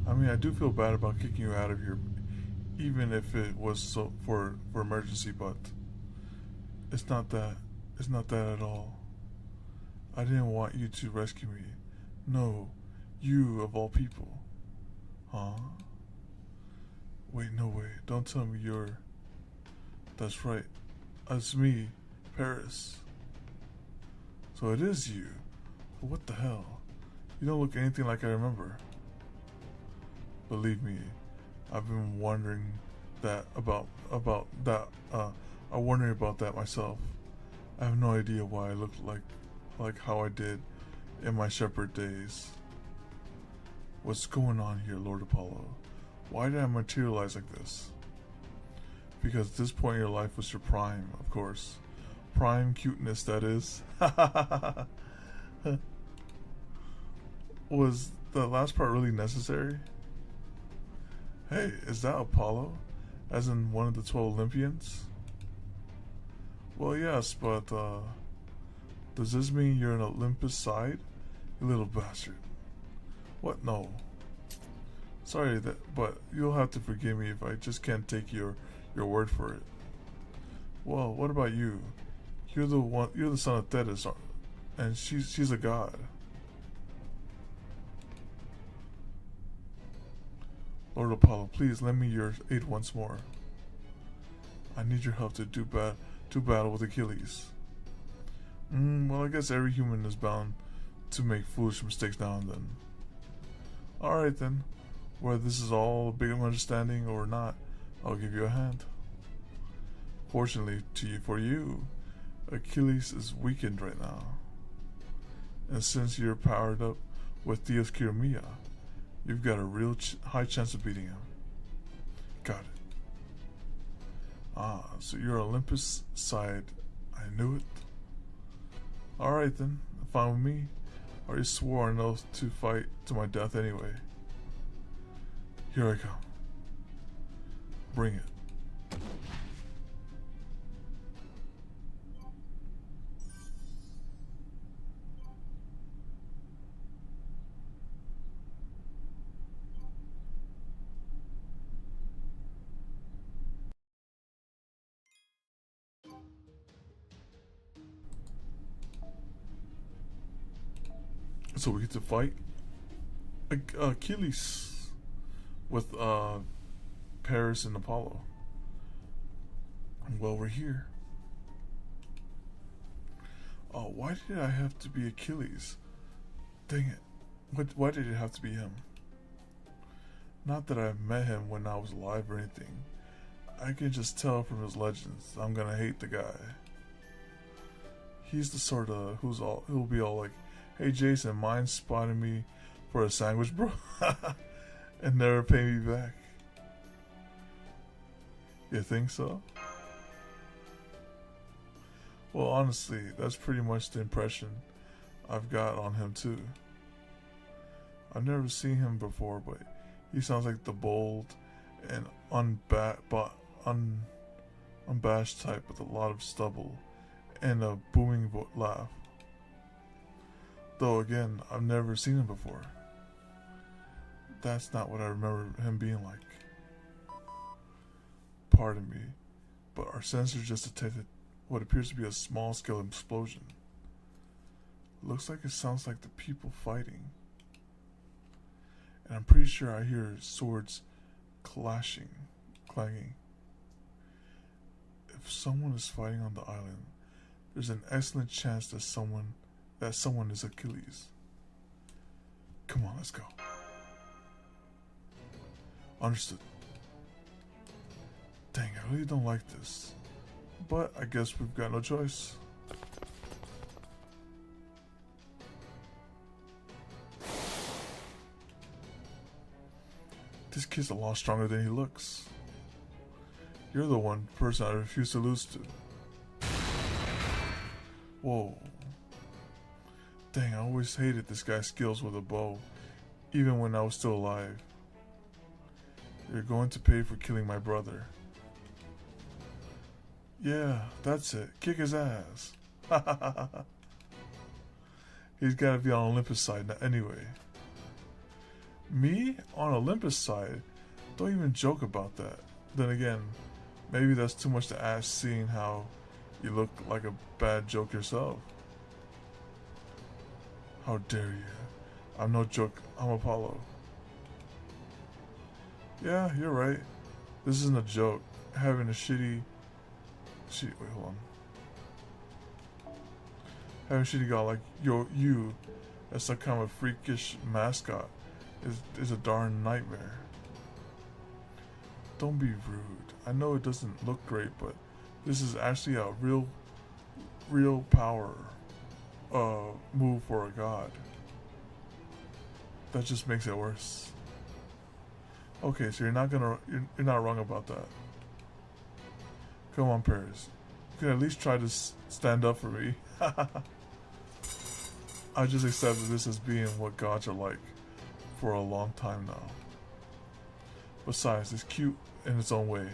I mean, I do feel bad about kicking you out of here, even if it was so for emergency, but it's not that. It's not that at all. I didn't want you to rescue me. No, you of all people. Huh? Wait, no way. Don't tell me you're... That's right. It's me, Paris. So it is you. But what the hell? You don't look anything like I remember. Believe me, I've been wondering that about that. I'm wondering about that myself. I have no idea why I look like how I did in my shepherd days. What's going on here, Lord Apollo? Why did I materialize like this? Because at this point in your life was your prime, of course. Prime cuteness, that is. Was the last part really necessary? Hey, is that Apollo? As in one of the 12 Olympians? Well, yes, but, does this mean you're an Olympus side? You little bastard. What? No. Sorry, but you'll have to forgive me if I just can't take your word for it. Well, what about you? You're the son of Thetis, and she's a god. Lord Apollo, please lend me your aid once more. I need your help to do battle with Achilles. Well, I guess every human is bound to make foolish mistakes now and then. Alright then, whether this is all a big understanding or not, I'll give you a hand. Fortunately for you, Achilles is weakened right now. And since you're powered up with Theos Kiramia, you've got a real high chance of beating him. Got it. Ah, so you're Olympus side. I knew it. Alright then, fine with me. I already swore an oath to fight to my death anyway. Here I come. Bring it. So we get to fight Achilles with Paris and Apollo. Well, we're here. Oh, why did I have to be Achilles? Dang it. Why did it have to be him? Not that I met him when I was alive or anything. I can just tell from his legends I'm gonna hate the guy. He's the sort of who'll be all like, "Hey Jason, mind spotting me for a sandwich, bro?" and never pay me back. You think so? Well, honestly, that's pretty much the impression I've got on him too. I've never seen him before, but he sounds like the bold and unabashed type with a lot of stubble and a booming laugh. Though again, I've never seen him before. That's not what I remember him being like. Pardon me, but our sensors just detected what appears to be a small-scale explosion. Looks like it sounds like the people fighting. And I'm pretty sure I hear swords clanging. If someone is fighting on the island, there's an excellent chance that someone is Achilles. Come on, let's go. Understood. Dang, I really don't like this. But I guess we've got no choice. This kid's a lot stronger than he looks. You're the one person I refuse to lose to. Whoa. Dang, I always hated this guy's skills with a bow, even when I was still alive. You're going to pay for killing my brother. Yeah, that's it. Kick his ass. He's got to be on Olympus side now anyway. Me? On Olympus side? Don't even joke about that. Then again, maybe that's too much to ask seeing how you look like a bad joke yourself. How dare you? I'm no joke. I'm Apollo. Yeah, you're right. This isn't a joke. Having a shitty... wait, hold on. Having a shitty guy like you as some kind of freakish mascot is a darn nightmare. Don't be rude. I know it doesn't look great, but this is actually a real power move for a god. That just makes it worse. Okay, so you're not wrong about that. Come on, Paris. can at least try to stand up for me. I just accepted this as being what gods are like for a long time now. Besides, it's cute in its own way.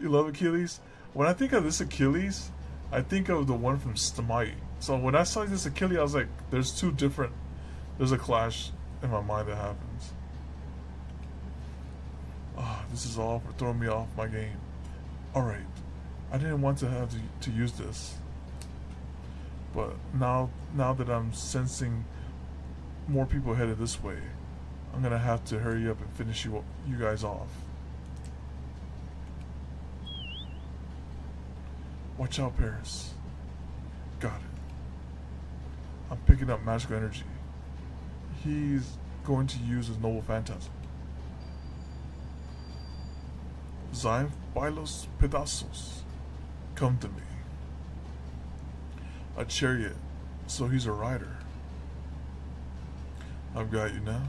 You love Achilles? When I think of this Achilles, I think of the one from Smite. So when I saw this Achilles, I was like, there's a clash in my mind that happens. This is all for throwing me off my game. Alright, I didn't want to have to use this. But now that I'm sensing more people headed this way, I'm gonna have to hurry up and finish you guys off. Watch out, Paris. Got it. I'm picking up magical energy. He's going to use his noble phantasm. Zayn Bailos Pedazos. Come to me. A chariot, so he's a rider. I've got you now.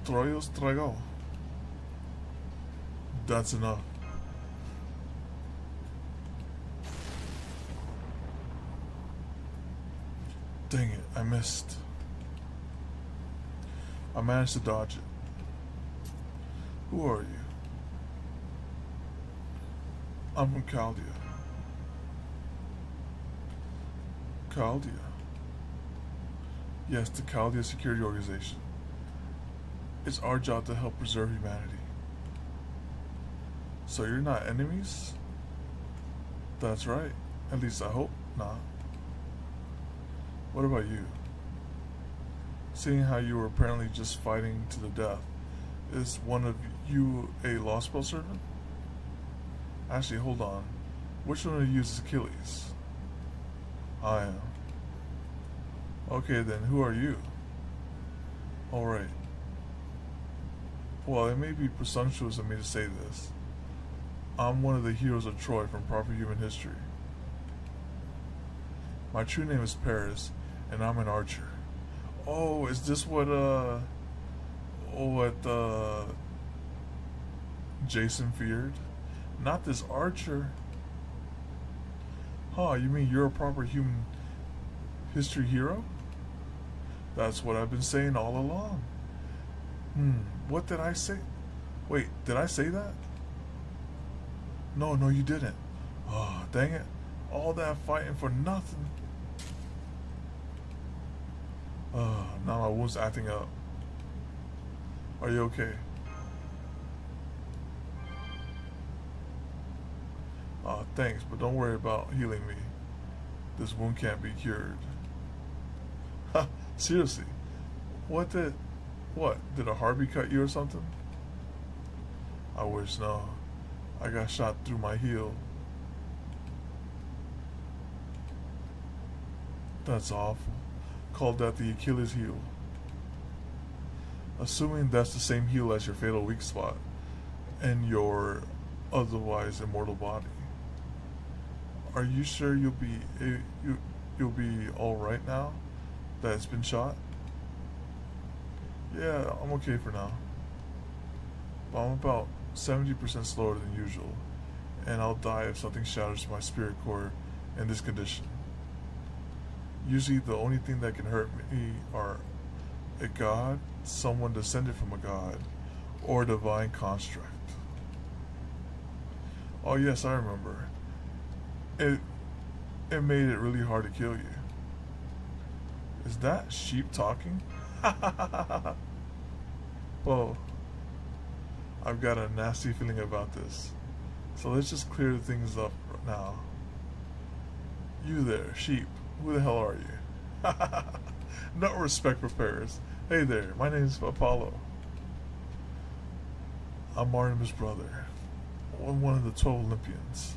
Troyos Trago. That's enough. Dang it, I missed. I managed to dodge it. Who are you? I'm from Chaldea. Chaldea? Yes, the Chaldea Security Organization. It's our job to help preserve humanity. So you're not enemies? That's right. At least I hope not. What about you? Seeing how you were apparently just fighting to the death, is one of you a Lostbelt servant? Actually, hold on. Which one of you is Achilles? I am. Okay then, who are you? Alright. Well, it may be presumptuous of me to say this. I'm one of the heroes of Troy from proper human history. My true name is Paris, and I'm an archer. Oh, is this what Jason feared? Not this archer. Huh, you mean you're a proper human history hero? That's what I've been saying all along. What did I say? Wait, did I say that? No, you didn't. Oh, dang it. All that fighting for nothing. Now my wound's acting up. Are you okay? Thanks, but don't worry about healing me. This wound can't be cured. Ha, seriously? What, did a Harvey cut you or something? I wish no. I got shot through my heel. That's awful. Called that the Achilles heel. Assuming that's the same heel as your fatal weak spot and your otherwise immortal body. Are you sure you'll be all right now that it's been shot? Yeah, I'm okay for now. But I'm about 70% slower than usual, and I'll die if something shatters my spirit core in this condition. Usually the only thing that can hurt me are a god, someone descended from a god, or a divine construct. Oh yes, I remember. It made it really hard to kill you. Is that sheep talking? Well, I've got a nasty feeling about this. So let's just clear things up now. You there, sheep. Who the hell are you? No respect for Paris. Hey there, my name's Apollo. I'm Artemis' brother. One of the 12 Olympians.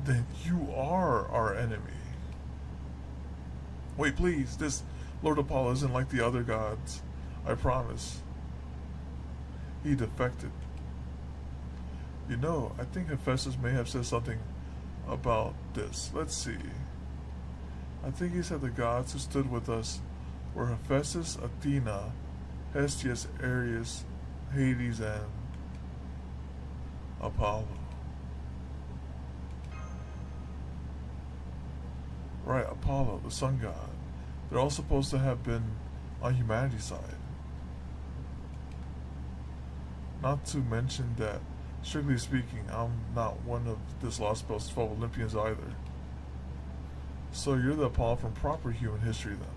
Then you are our enemy. Wait, please. This Lord Apollo isn't like the other gods. I promise. He defected. You know, I think Hephaestus may have said something about this. Let's see. I think he said the gods who stood with us were Hephaestus, Athena, Hestius, Ares, Hades, and Apollo. Right, Apollo, the sun god. They're all supposed to have been on humanity's side. Not to mention that, strictly speaking, I'm not one of this Lostbelt's 12 Olympians either. So you're the Apollo from proper human history then.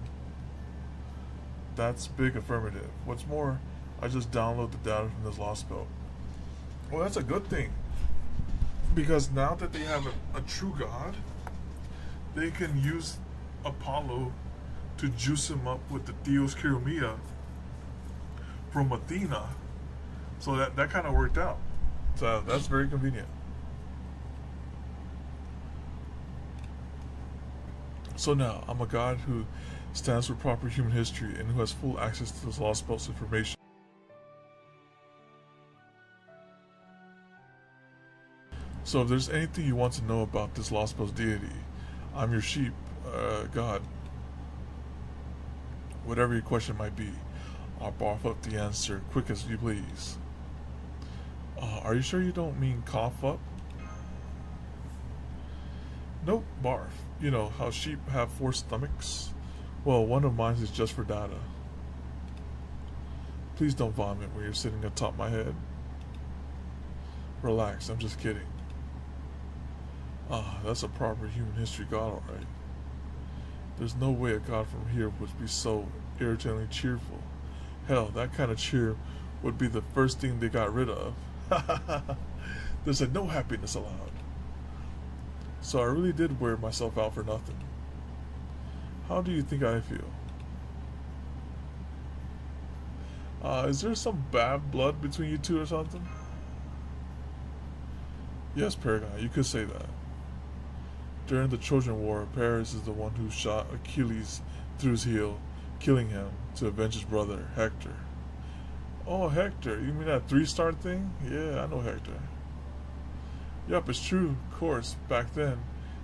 That's big affirmative. What's more, I just download the data from this Lostbelt. Well, that's a good thing. Because now that they have a true god, they can use Apollo to juice him up with the Theos Chiromaea from Athena. So that kind of worked out. So that's very convenient. So now, I'm a god who stands for proper human history and who has full access to this Lostbelt's information. So if there's anything you want to know about this Lostbelt's deity, I'm your sheep, god. Whatever your question might be, I'll barf up the answer quick as you please. Are you sure you don't mean cough up? Nope, barf. You know how sheep have 4 stomachs? Well, one of mine is just for data. Please don't vomit when you're sitting atop my head. Relax, I'm just kidding. That's a proper human history god, alright. There's no way a god from here would be so irritatingly cheerful. Hell, that kind of cheer would be the first thing they got rid of. There's no happiness allowed. So I really did wear myself out for nothing. How do you think I feel? Is there some bad blood between you two or something? Yes, Paragon, you could say that. During the Trojan War, Paris is the one who shot Achilles through his heel, killing him to avenge his brother, Hector. Oh, Hector, you mean that 3-star thing? Yeah, I know Hector. Yup, it's true, of course. Back then,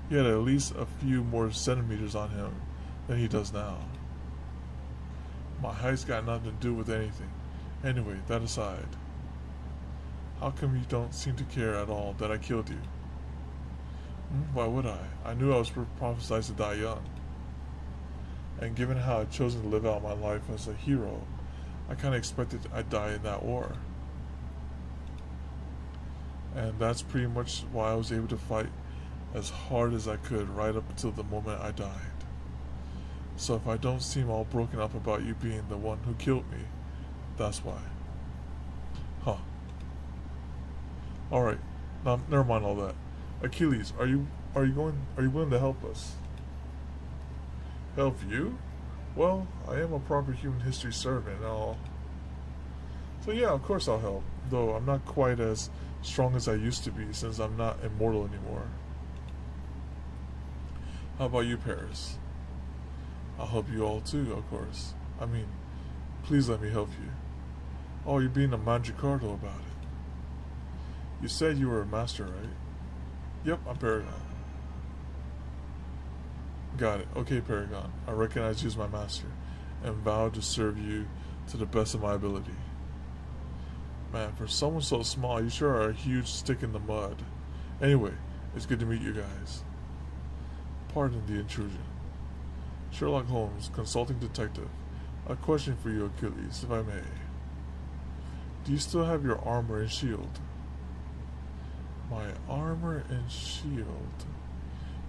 he had at least a few more centimeters on him than he does now. My height's got nothing to do with anything. Anyway, that aside, how come you don't seem to care at all that I killed you? Why would I? I knew I was prophesied to die young. And given how I'd chosen to live out my life as a hero, I kind of expected I'd die in that war. And that's pretty much why I was able to fight as hard as I could right up until the moment I died. So if I don't seem all broken up about you being the one who killed me, that's why. Huh. Alright, now never mind all that. Achilles, are you willing to help us? Help you? Well, I am a proper human history servant and all. So yeah, of course I'll help, though I'm not quite as strong as I used to be since I'm not immortal anymore. How about you, Paris? I'll help you all too, of course. I mean, please let me help you. Oh, you're being a Magicardo about it. You said you were a master, right? Yep, I'm Paragon. Got it. Okay, Paragon. I recognize you as my master, and vow to serve you to the best of my ability. Man, for someone so small, you sure are a huge stick in the mud. Anyway, it's good to meet you guys. Pardon the intrusion. Sherlock Holmes, consulting detective. A question for you, Achilles, if I may. Do you still have your armor and shield? My armor and shield?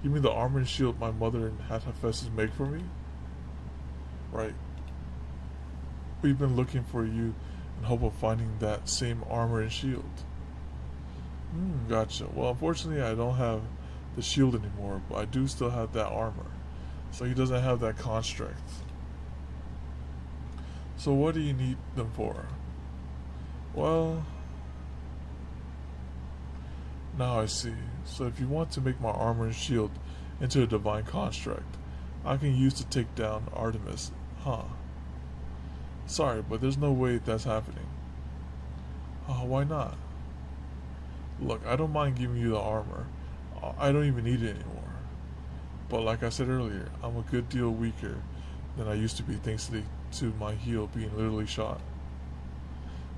You mean the armor and shield my mother and Hephaestus make for me? Right. We've been looking for you in hope of finding that same armor and shield. Gotcha. Well, unfortunately, I don't have the shield anymore, but I do still have that armor. So he doesn't have that construct. So what do you need them for? Well, now I see. So if you want to make my armor and shield into a divine construct, I can use to take down Artemis, huh? Sorry, but there's no way that's happening. Why not? Look, I don't mind giving you the armor. I don't even need it anymore. But like I said earlier, I'm a good deal weaker than I used to be thanks to my heel being literally shot.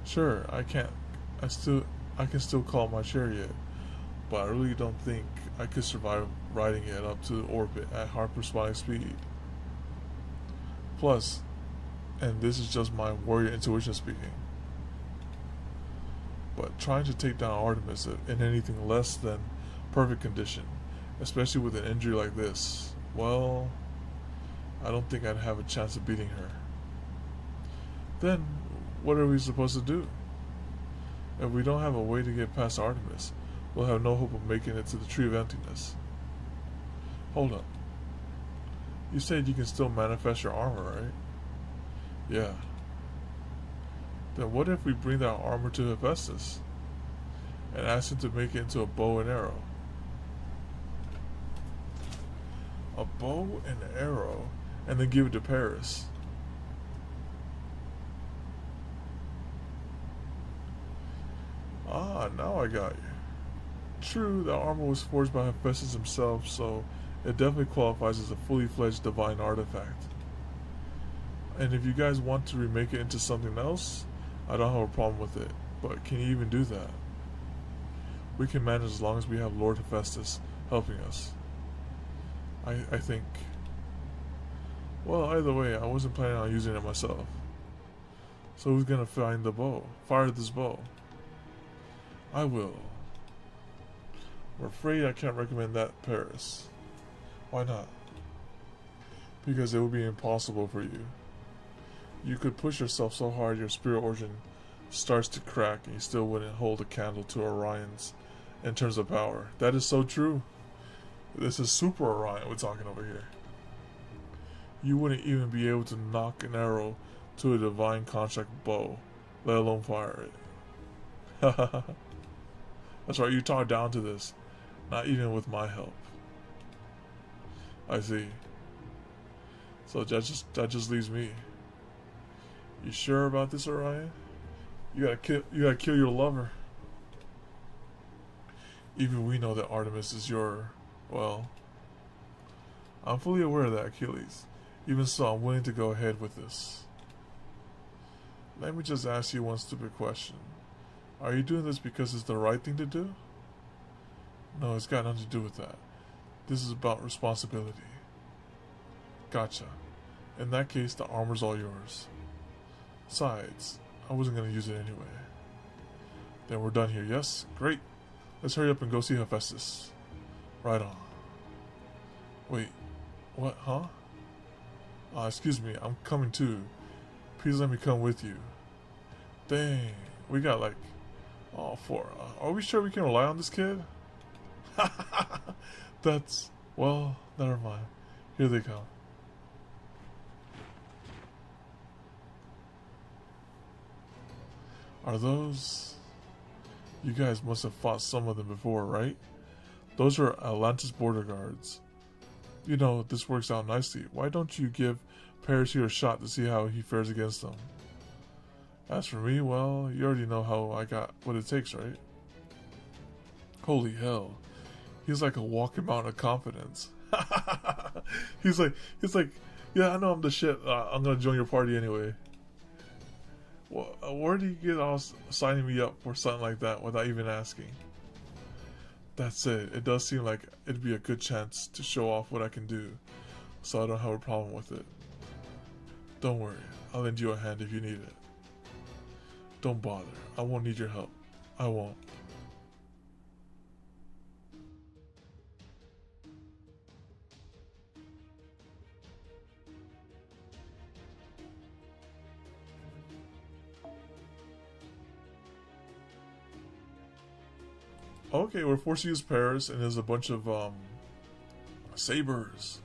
Sure, I can still call my chariot, but I really don't think I could survive riding it up to orbit at hypersonic speed. Plus, and this is just my warrior intuition speaking, but trying to take down Artemis in anything less than perfect condition, especially with an injury like this, well, I don't think I'd have a chance of beating her. Then, what are we supposed to do? If we don't have a way to get past Artemis, we'll have no hope of making it to the Tree of Emptiness. Hold up. You said you can still manifest your armor, right? Yeah. Then what if we bring that armor to Hephaestus and ask him to make it into a bow and arrow? A bow and arrow, and then give it to Paris. Ah, now I got you. True, the armor was forged by Hephaestus himself, so it definitely qualifies as a fully fledged divine artifact. And if you guys want to remake it into something else, I don't have a problem with it. But can you even do that? We can manage as long as we have Lord Hephaestus helping us. I think. Well, either way, I wasn't planning on using it myself. So who's gonna find the bow? Fire this bow. I will. I'm afraid I can't recommend that, Paris. Why not? Because it would be impossible for you. You could push yourself so hard your spirit origin starts to crack and you still wouldn't hold a candle to Orion's in terms of power. That is so true. This is Super Orion we're talking over here. You wouldn't even be able to knock an arrow to a divine construct bow, let alone fire it. That's right, you talk down to this. Not even with my help. I see. So that just leaves me. You sure about this, Orion? You gotta kill your lover. Even we know that Artemis is your, well, I'm fully aware of that, Achilles. Even so, I'm willing to go ahead with this. Let me just ask you one stupid question. Are you doing this because it's the right thing to do? No, it's got nothing to do with that. This is about responsibility. Gotcha. In that case, the armor's all yours. Besides, I wasn't going to use it anyway. Then we're done here, yes? Great. Let's hurry up and go see Hephaestus. Right on. Wait, what, huh? Excuse me, I'm coming too. Please let me come with you. Dang, we got like, four. Are we sure we can rely on this kid? That's, well, never mind. Here they come. Are those... You guys must have fought some of them before, right? Those are Atlantis border guards. You know, this works out nicely. Why don't you give Paris here a shot to see how he fares against them? As for me, well, you already know how I got what it takes, right? Holy hell. He's like a walking mountain of confidence. he's like, yeah, I know I'm the shit. I'm gonna join your party anyway. Well, where do you get all signing me up for something like that without even asking? That said, it does seem like it'd be a good chance to show off what I can do, so I don't have a problem with it. Don't worry, I'll lend you a hand if you need it. Don't bother, I won't need your help. I won't. Okay, we're forced to use Paris, and there's a bunch of sabers.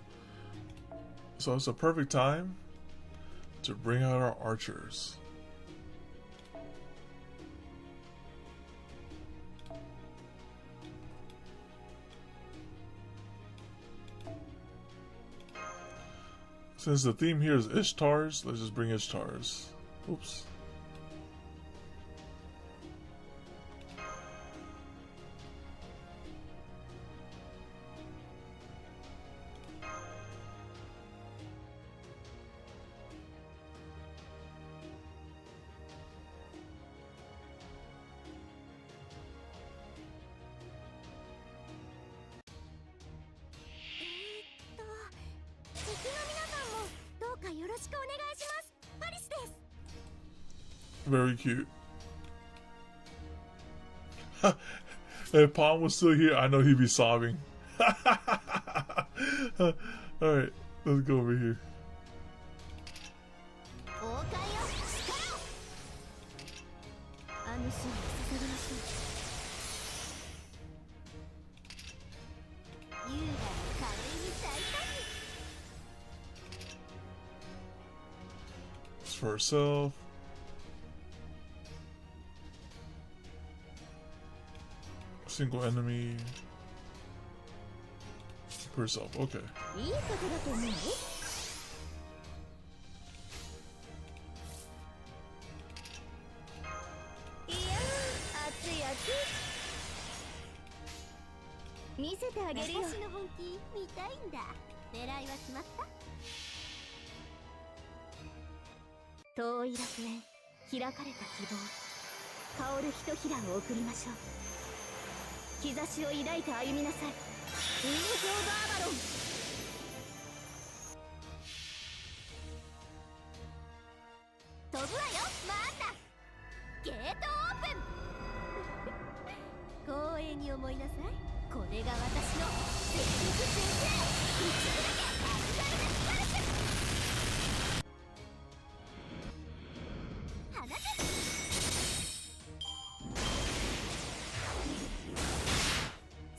So it's a perfect time to bring out our archers. Since the theme here is Ishtars, let's just bring Ishtars. Oops. Very cute. If Palm was still here, I know he'd be sobbing. Alright, let's go over here. 王冠よ力をあのシーンを捧げましょう優雅な華麗に大胆に It's for herself. Single enemy. For herself. Okay. いいことだと思うよいやー熱い熱い見せてあげるよ私の本気見たいんだ狙いは決まった遠い楽園開かれた希望香るひとひらを送りましょう兆しを抱いて歩みなさいウィンフオブアバロン飛ぶわよマンダゲートオープン光栄に思いなさいこれが私の全力先生一部だけアルガルナスパルス放て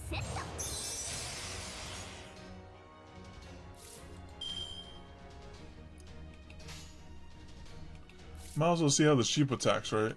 セット Might as well see how the sheep attacks, right?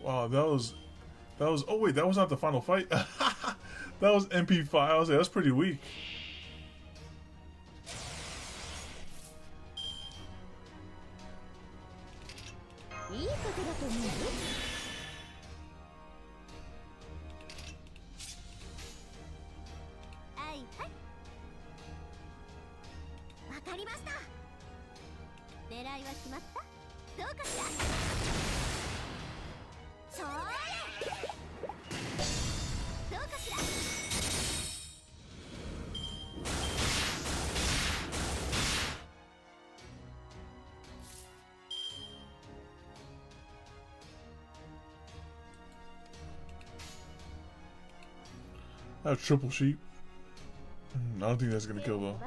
Wow, that was. Oh wait, that was not the final fight. That was MP5. I was like, that's pretty weak. I have triple sheep. I don't think that's gonna kill though.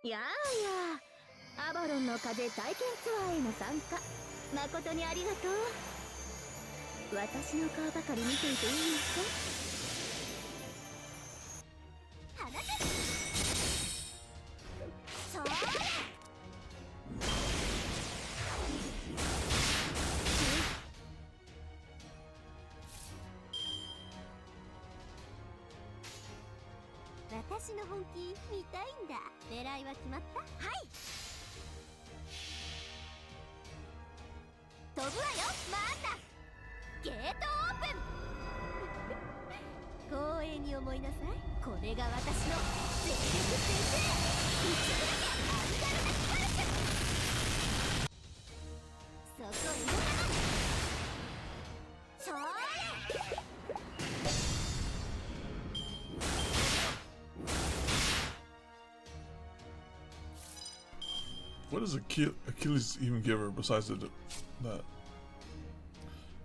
やあやあアバロンの風体験ツアーへの参加誠にありがとう私の顔ばかり見ていていいのか放てそーれ 私の本気見たいんだ狙いは決まったはい飛ぶわよマンダゲートオープン光栄に思いなさいこれが私の全力先生一部だけアルガルナスパルスそこ動かないそーれ What does Achilles even give her besides that?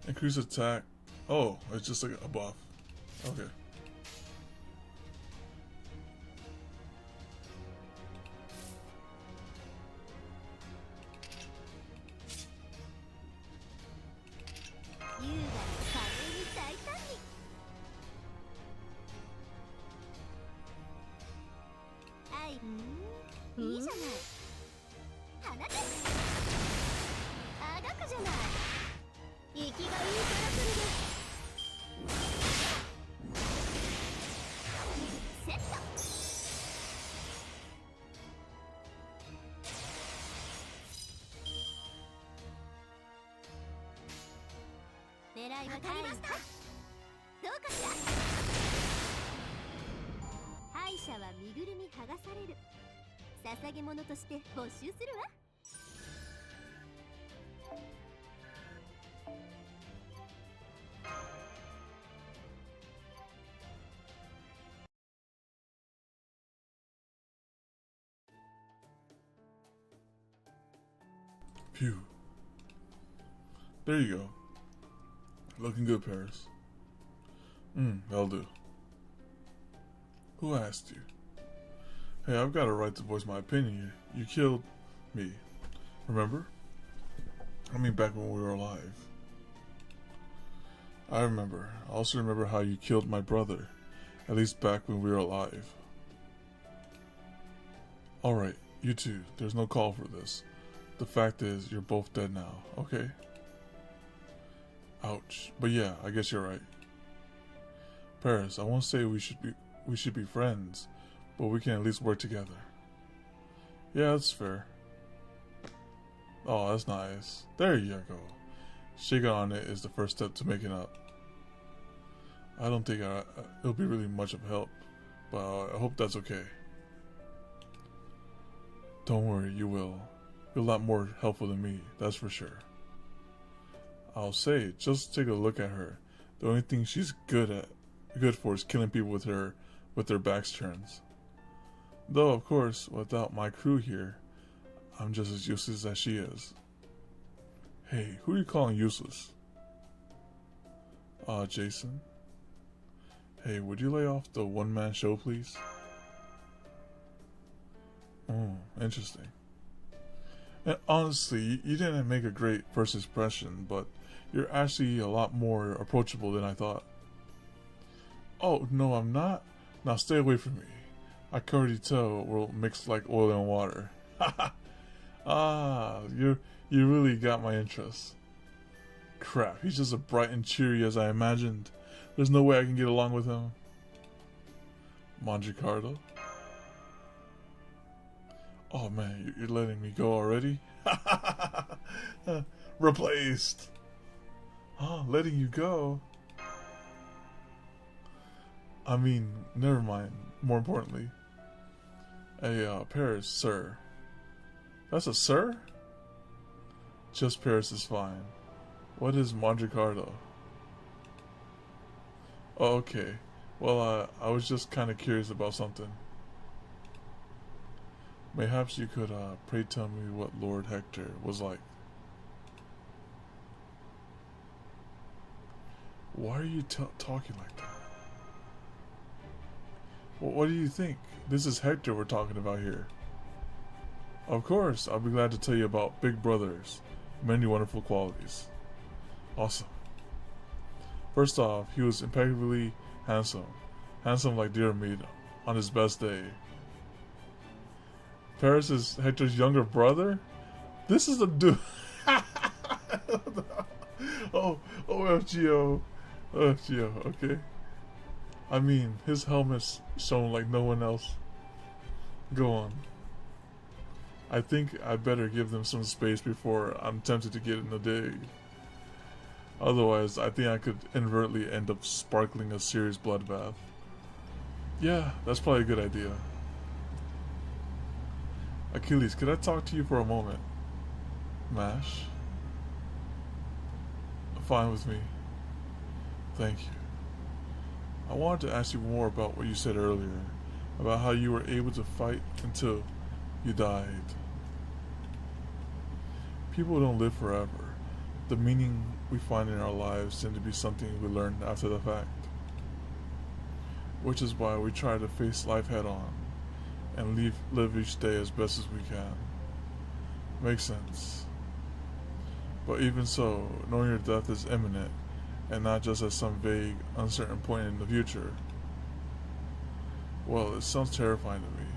Increase attack. Oh, it's just like a buff. Okay. いは帰りました。どうかしら。敗者は身ぐるみ剥がされる。捧げ物として没収するわ。Phew. There you go. Looking good, Paris. That'll do. Who asked you? Hey, I've got a right to voice my opinion here. You killed me. Remember? I mean, back when we were alive. I remember. I also remember how you killed my brother. At least back when we were alive. Alright, you two. There's no call for this. The fact is, you're both dead now, okay? Ouch. But yeah, I guess you're right. Paris, I won't say we should be friends, but we can at least work together. Yeah, that's fair. Oh, that's nice. There you go. Shaking on it is the first step to making up. I don't think it'll be really much of help, but I hope that's okay. Don't worry, you will. You're a lot more helpful than me, that's for sure. I'll say, just take a look at her. The only thing she's good for is killing people with their backs turned. Though, of course, without my crew here, I'm just as useless as she is. Hey, who are you calling useless? Jason. Hey, would you lay off the one-man show, please? Interesting. And honestly, you didn't make a great first impression, but you're actually a lot more approachable than I thought. Oh, no, I'm not? Now stay away from me. I can already tell we'll mix like oil and water. You really got my interest. Crap, he's just as bright and cheery as I imagined. There's no way I can get along with him. Mondricardo? Oh man, you're letting me go already? Replaced! Letting you go? I mean, never mind. More importantly. Hey, Paris, sir. That's a sir? Just Paris is fine. What is Mondricardo? Oh, okay. Well, I was just kind of curious about something. Mayhaps you could, pray tell me what Lord Hector was like. Why are you talking like that? Well, what do you think? This is Hector we're talking about here. Of course, I'll be glad to tell you about Big Brother's many wonderful qualities. Awesome. First off, he was impeccably handsome. Handsome like deer meat on his best day. Paris is Hector's younger brother? This is a dude. OFGO. OFGO, okay. I mean, his helmet's shone like no one else. Go on. I think I better give them some space before I'm tempted to get in the dig. Otherwise, I think I could inadvertently end up sparkling a serious bloodbath. Yeah, that's probably a good idea. Achilles, could I talk to you for a moment? Mash? Fine with me. Thank you. I wanted to ask you more about what you said earlier, about how you were able to fight until you died. People don't live forever. The meaning we find in our lives tend to be something we learn after the fact. Which is why we try to face life head on and live each day as best as we can. Makes sense. But even so, knowing your death is imminent and not just at some vague, uncertain point in the future, well, it sounds terrifying to me.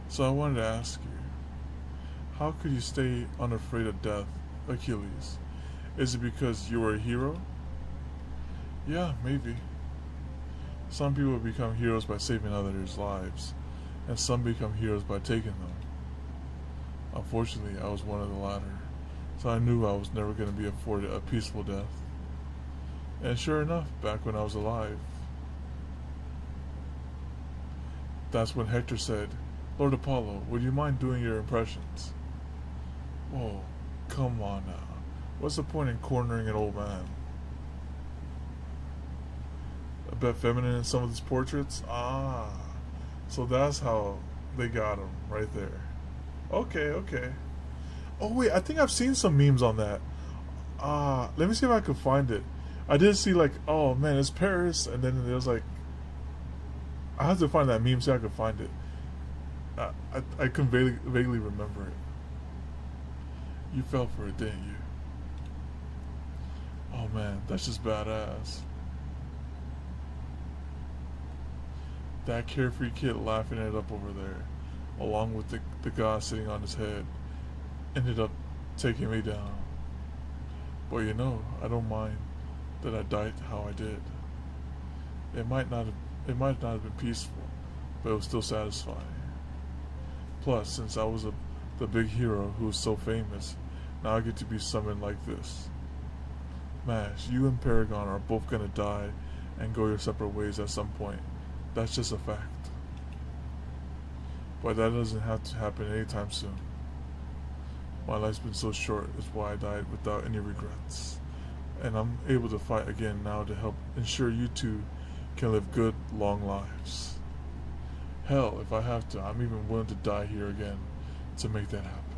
So I wanted to ask you, how could you stay unafraid of death, Achilles? Is it because you were a hero? Yeah, maybe. Some people become heroes by saving others' lives, and some become heroes by taking them. Unfortunately, I was one of the latter, so I knew I was never going to be afforded a peaceful death. And sure enough, back when I was alive, that's when Hector said, Lord Apollo, would you mind doing your impressions? Whoa, come on now. What's the point in cornering an old man? A bit feminine in some of his portraits? Ah, so that's how they got him, right there. Okay, okay. Oh wait, I think I've seen some memes on that. Let me see if I can find it. I did see like, oh man, it's Paris, and then there was like, I have to find that meme so I can find it. I can vaguely remember it. You fell for it, didn't you? Oh man, that's just badass. That carefree kid laughing it up over there, along with the guy sitting on his head, ended up taking me down. But you know, I don't mind that I died how I did. It might not have been peaceful, but it was still satisfying. Plus, since I was the big hero who was so famous, now I get to be summoned like this. Mash, you and Paragon are both gonna die and go your separate ways at some point. That's just a fact. But that doesn't have to happen anytime soon. My life's been so short is why I died without any regrets. And I'm able to fight again now to help ensure you two can live good, long lives. Hell, if I have to, I'm even willing to die here again to make that happen.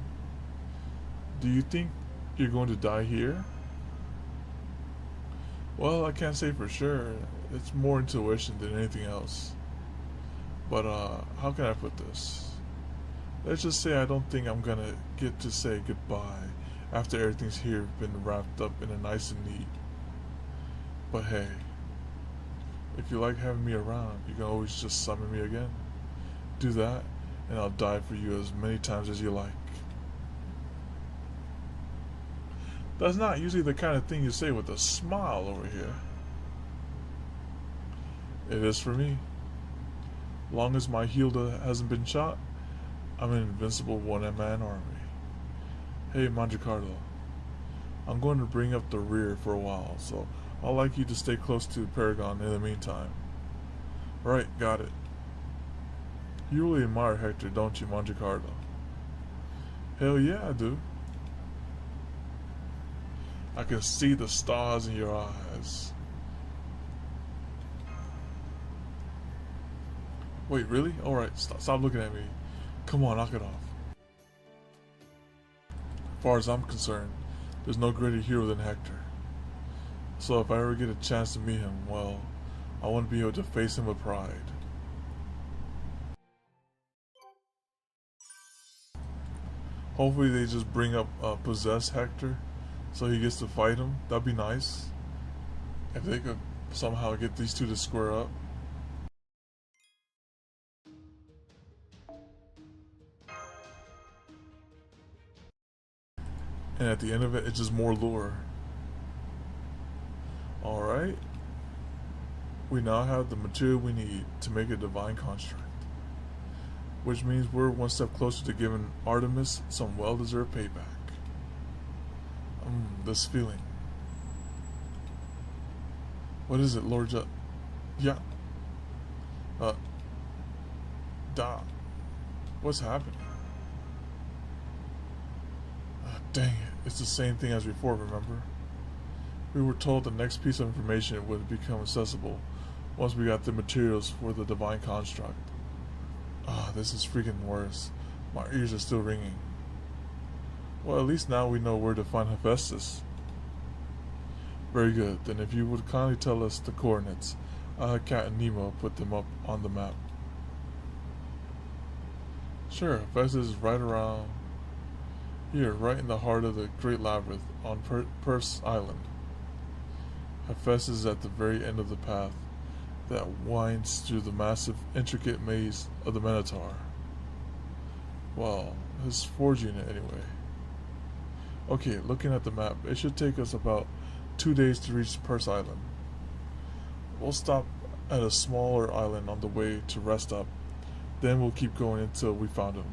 Do you think you're going to die here? Well, I can't say for sure. It's more intuition than anything else. But, how can I put this? Let's just say I don't think I'm gonna get to say goodbye after everything's here been wrapped up in a nice and neat. But hey, if you like having me around, you can always just summon me again. Do that, and I'll die for you as many times as you like. That's not usually the kind of thing you say with a smile over here. It is for me. Long as my Hilda hasn't been shot, I'm an invincible one-man army. Hey, Mangicardo, I'm going to bring up the rear for a while, so I'd like you to stay close to Paragon in the meantime. Right, got it. You really admire Hector, don't you, Mangicardo? Hell yeah, I do. I can see the stars in your eyes. Wait, really? Alright, stop looking at me. Come on, knock it off. As far as I'm concerned, there's no greater hero than Hector. So if I ever get a chance to meet him, well, I want to be able to face him with pride. Hopefully they just bring up possessed Hector so he gets to fight him. That'd be nice. If they could somehow get these two to square up. And at the end of it, it's just more lore. Alright. We now have the material we need to make a divine construct. Which means we're one step closer to giving Artemis some well-deserved payback. This feeling. What is it, Lord Yeah. What's happening? Dang it. It's the same thing as before, remember? We were told the next piece of information would become accessible once we got the materials for the divine construct. This is freaking worse. My ears are still ringing. Well, at least now we know where to find Hephaestus. Very good. Then if you would kindly tell us the coordinates, I'll have Cat and Nemo put them up on the map. Sure, Hephaestus is right around here, right in the heart of the Great Labyrinth on Perth's Island. Hephaestus is at the very end of the path that winds through the massive, intricate maze of the Minotaur. Well, his forge unit anyway. Okay, looking at the map, it should take us about 2 days to reach Perth's Island. We'll stop at a smaller island on the way to rest up, then we'll keep going until we found him.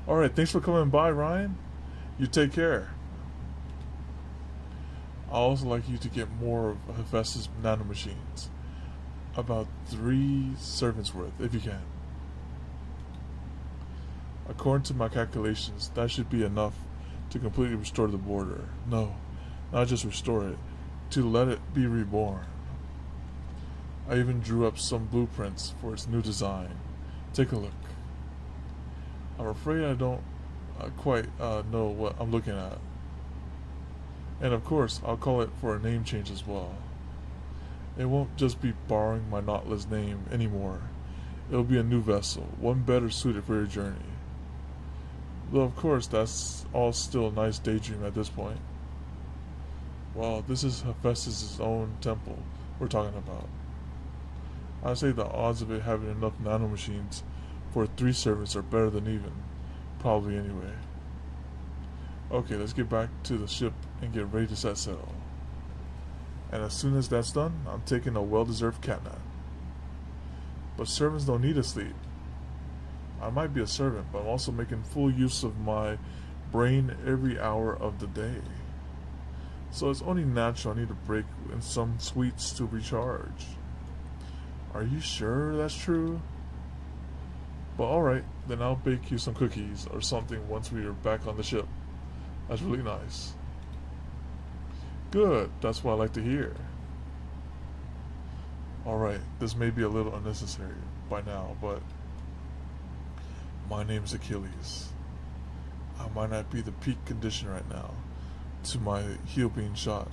Alright, thanks for coming by, Ryan. You take care. I'd also like you to get more of Hephaestus nanomachines. About 3 servants worth, if you can. According to my calculations, that should be enough to completely restore the border. No, not just restore it, to let it be reborn. I even drew up some blueprints for its new design. Take a look. I'm afraid I don't quite know what I'm looking at. And of course, I'll call it for a name change as well. It won't just be borrowing my Nautilus name anymore. It'll be a new vessel, one better suited for your journey. Though of course, that's all still a nice daydream at this point. Well, this is Hephaestus' own temple we're talking about. I'd say the odds of it having enough nanomachines for 3 servants are better than even. Probably anyway. Okay, let's get back to the ship and get ready to set sail. And as soon as that's done, I'm taking a well-deserved catnap. But servants don't need to sleep. I might be a servant, but I'm also making full use of my brain every hour of the day. So it's only natural I need a break and some sweets to recharge. Are you sure that's true? But alright, then I'll bake you some cookies or something once we are back on the ship. That's really nice. Good, that's what I like to hear. Alright, this may be a little unnecessary by now, but my name's Achilles. I might not be the peak condition right now to my heel being shot,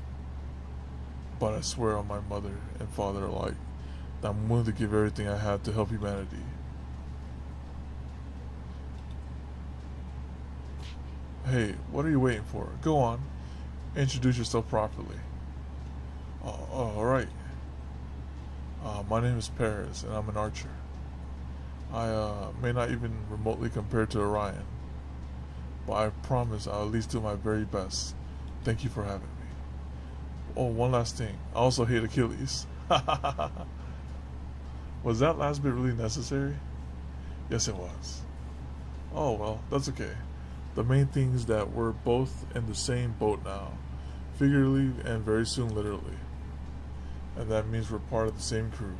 but I swear on my mother and father alike that I'm willing to give everything I have to help humanity. Hey, what are you waiting for? Go on. Introduce yourself properly. Alright. My name is Paris, and I'm an archer. I may not even remotely compare to Orion, but I promise I'll at least do my very best. Thank you for having me. Oh, one last thing. I also hate Achilles. Was that last bit really necessary? Yes, it was. Oh, well, that's okay. The main thing is that we're both in the same boat now, figuratively and very soon literally. And that means we're part of the same crew,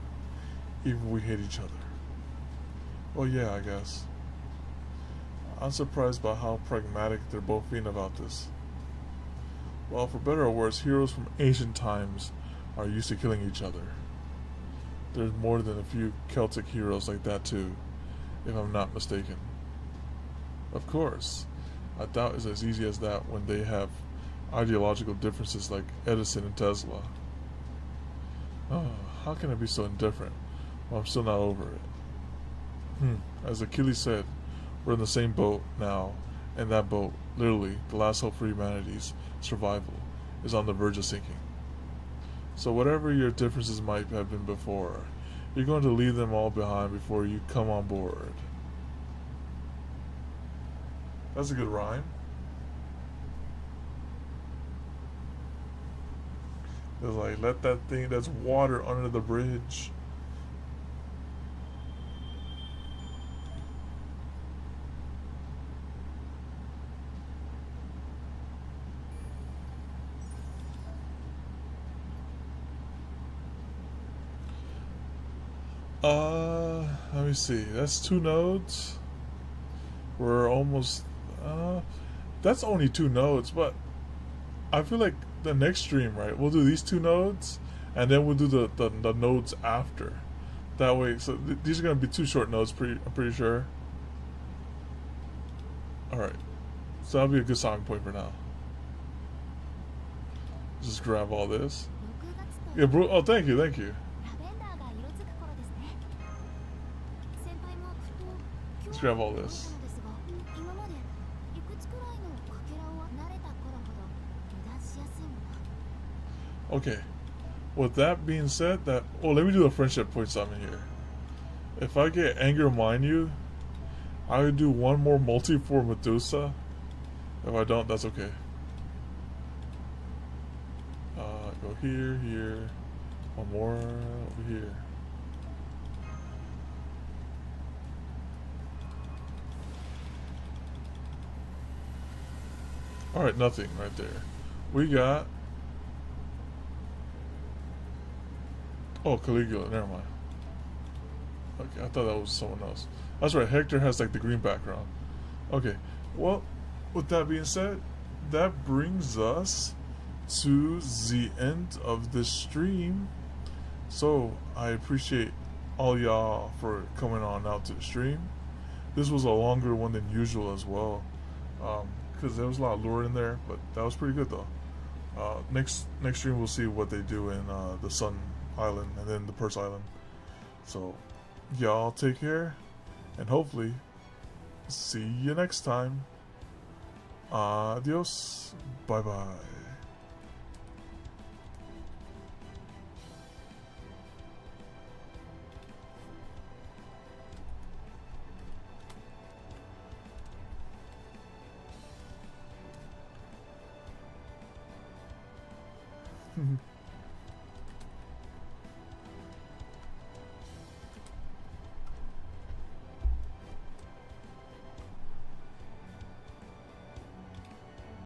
even if we hate each other. Well, yeah, I guess. I'm surprised by how pragmatic they're both being about this. Well, for better or worse, heroes from ancient times are used to killing each other. There's more than a few Celtic heroes like that too, if I'm not mistaken. Of course, I doubt it's as easy as that when they have ideological differences like Edison and Tesla. Oh, how can I be so indifferent while I'm still not over it? As Achilles said, we're in the same boat now, and that boat, literally, the last hope for humanity's survival, is on the verge of sinking. So whatever your differences might have been before, you're going to leave them all behind before you come on board. That's a good rhyme. It's like, let that thing that's water under the bridge. Let me see. That's 2 nodes. We're almost, that's only 2 nodes, but I feel like the next stream, right, we'll do these 2 nodes, and then we'll do the nodes after. That way, so these are going to be 2 short nodes, I'm pretty sure. Alright. So that'll be a good stopping point for now. Just grab all this. Yeah, bro. Oh, thank you, thank you. Let's grab all this. Okay. With that being said, let me do the friendship point summon here. If I get anger mine you, I would do 1 more multi for Medusa. If I don't, that's okay. Go here, 1 more over here. Alright, nothing right there. We got Oh, Caligula. Never mind. Okay, I thought that was someone else. That's right. Hector has like the green background. Okay. Well, with that being said, that brings us to the end of this stream. So I appreciate all y'all for coming on out to the stream. This was a longer one than usual as well, because there was a lot of lore in there, but that was pretty good though. Next stream we'll see what they do in the Sun Island and then the Purse Island. So y'all take care, and hopefully see you next time. Adios. Bye bye.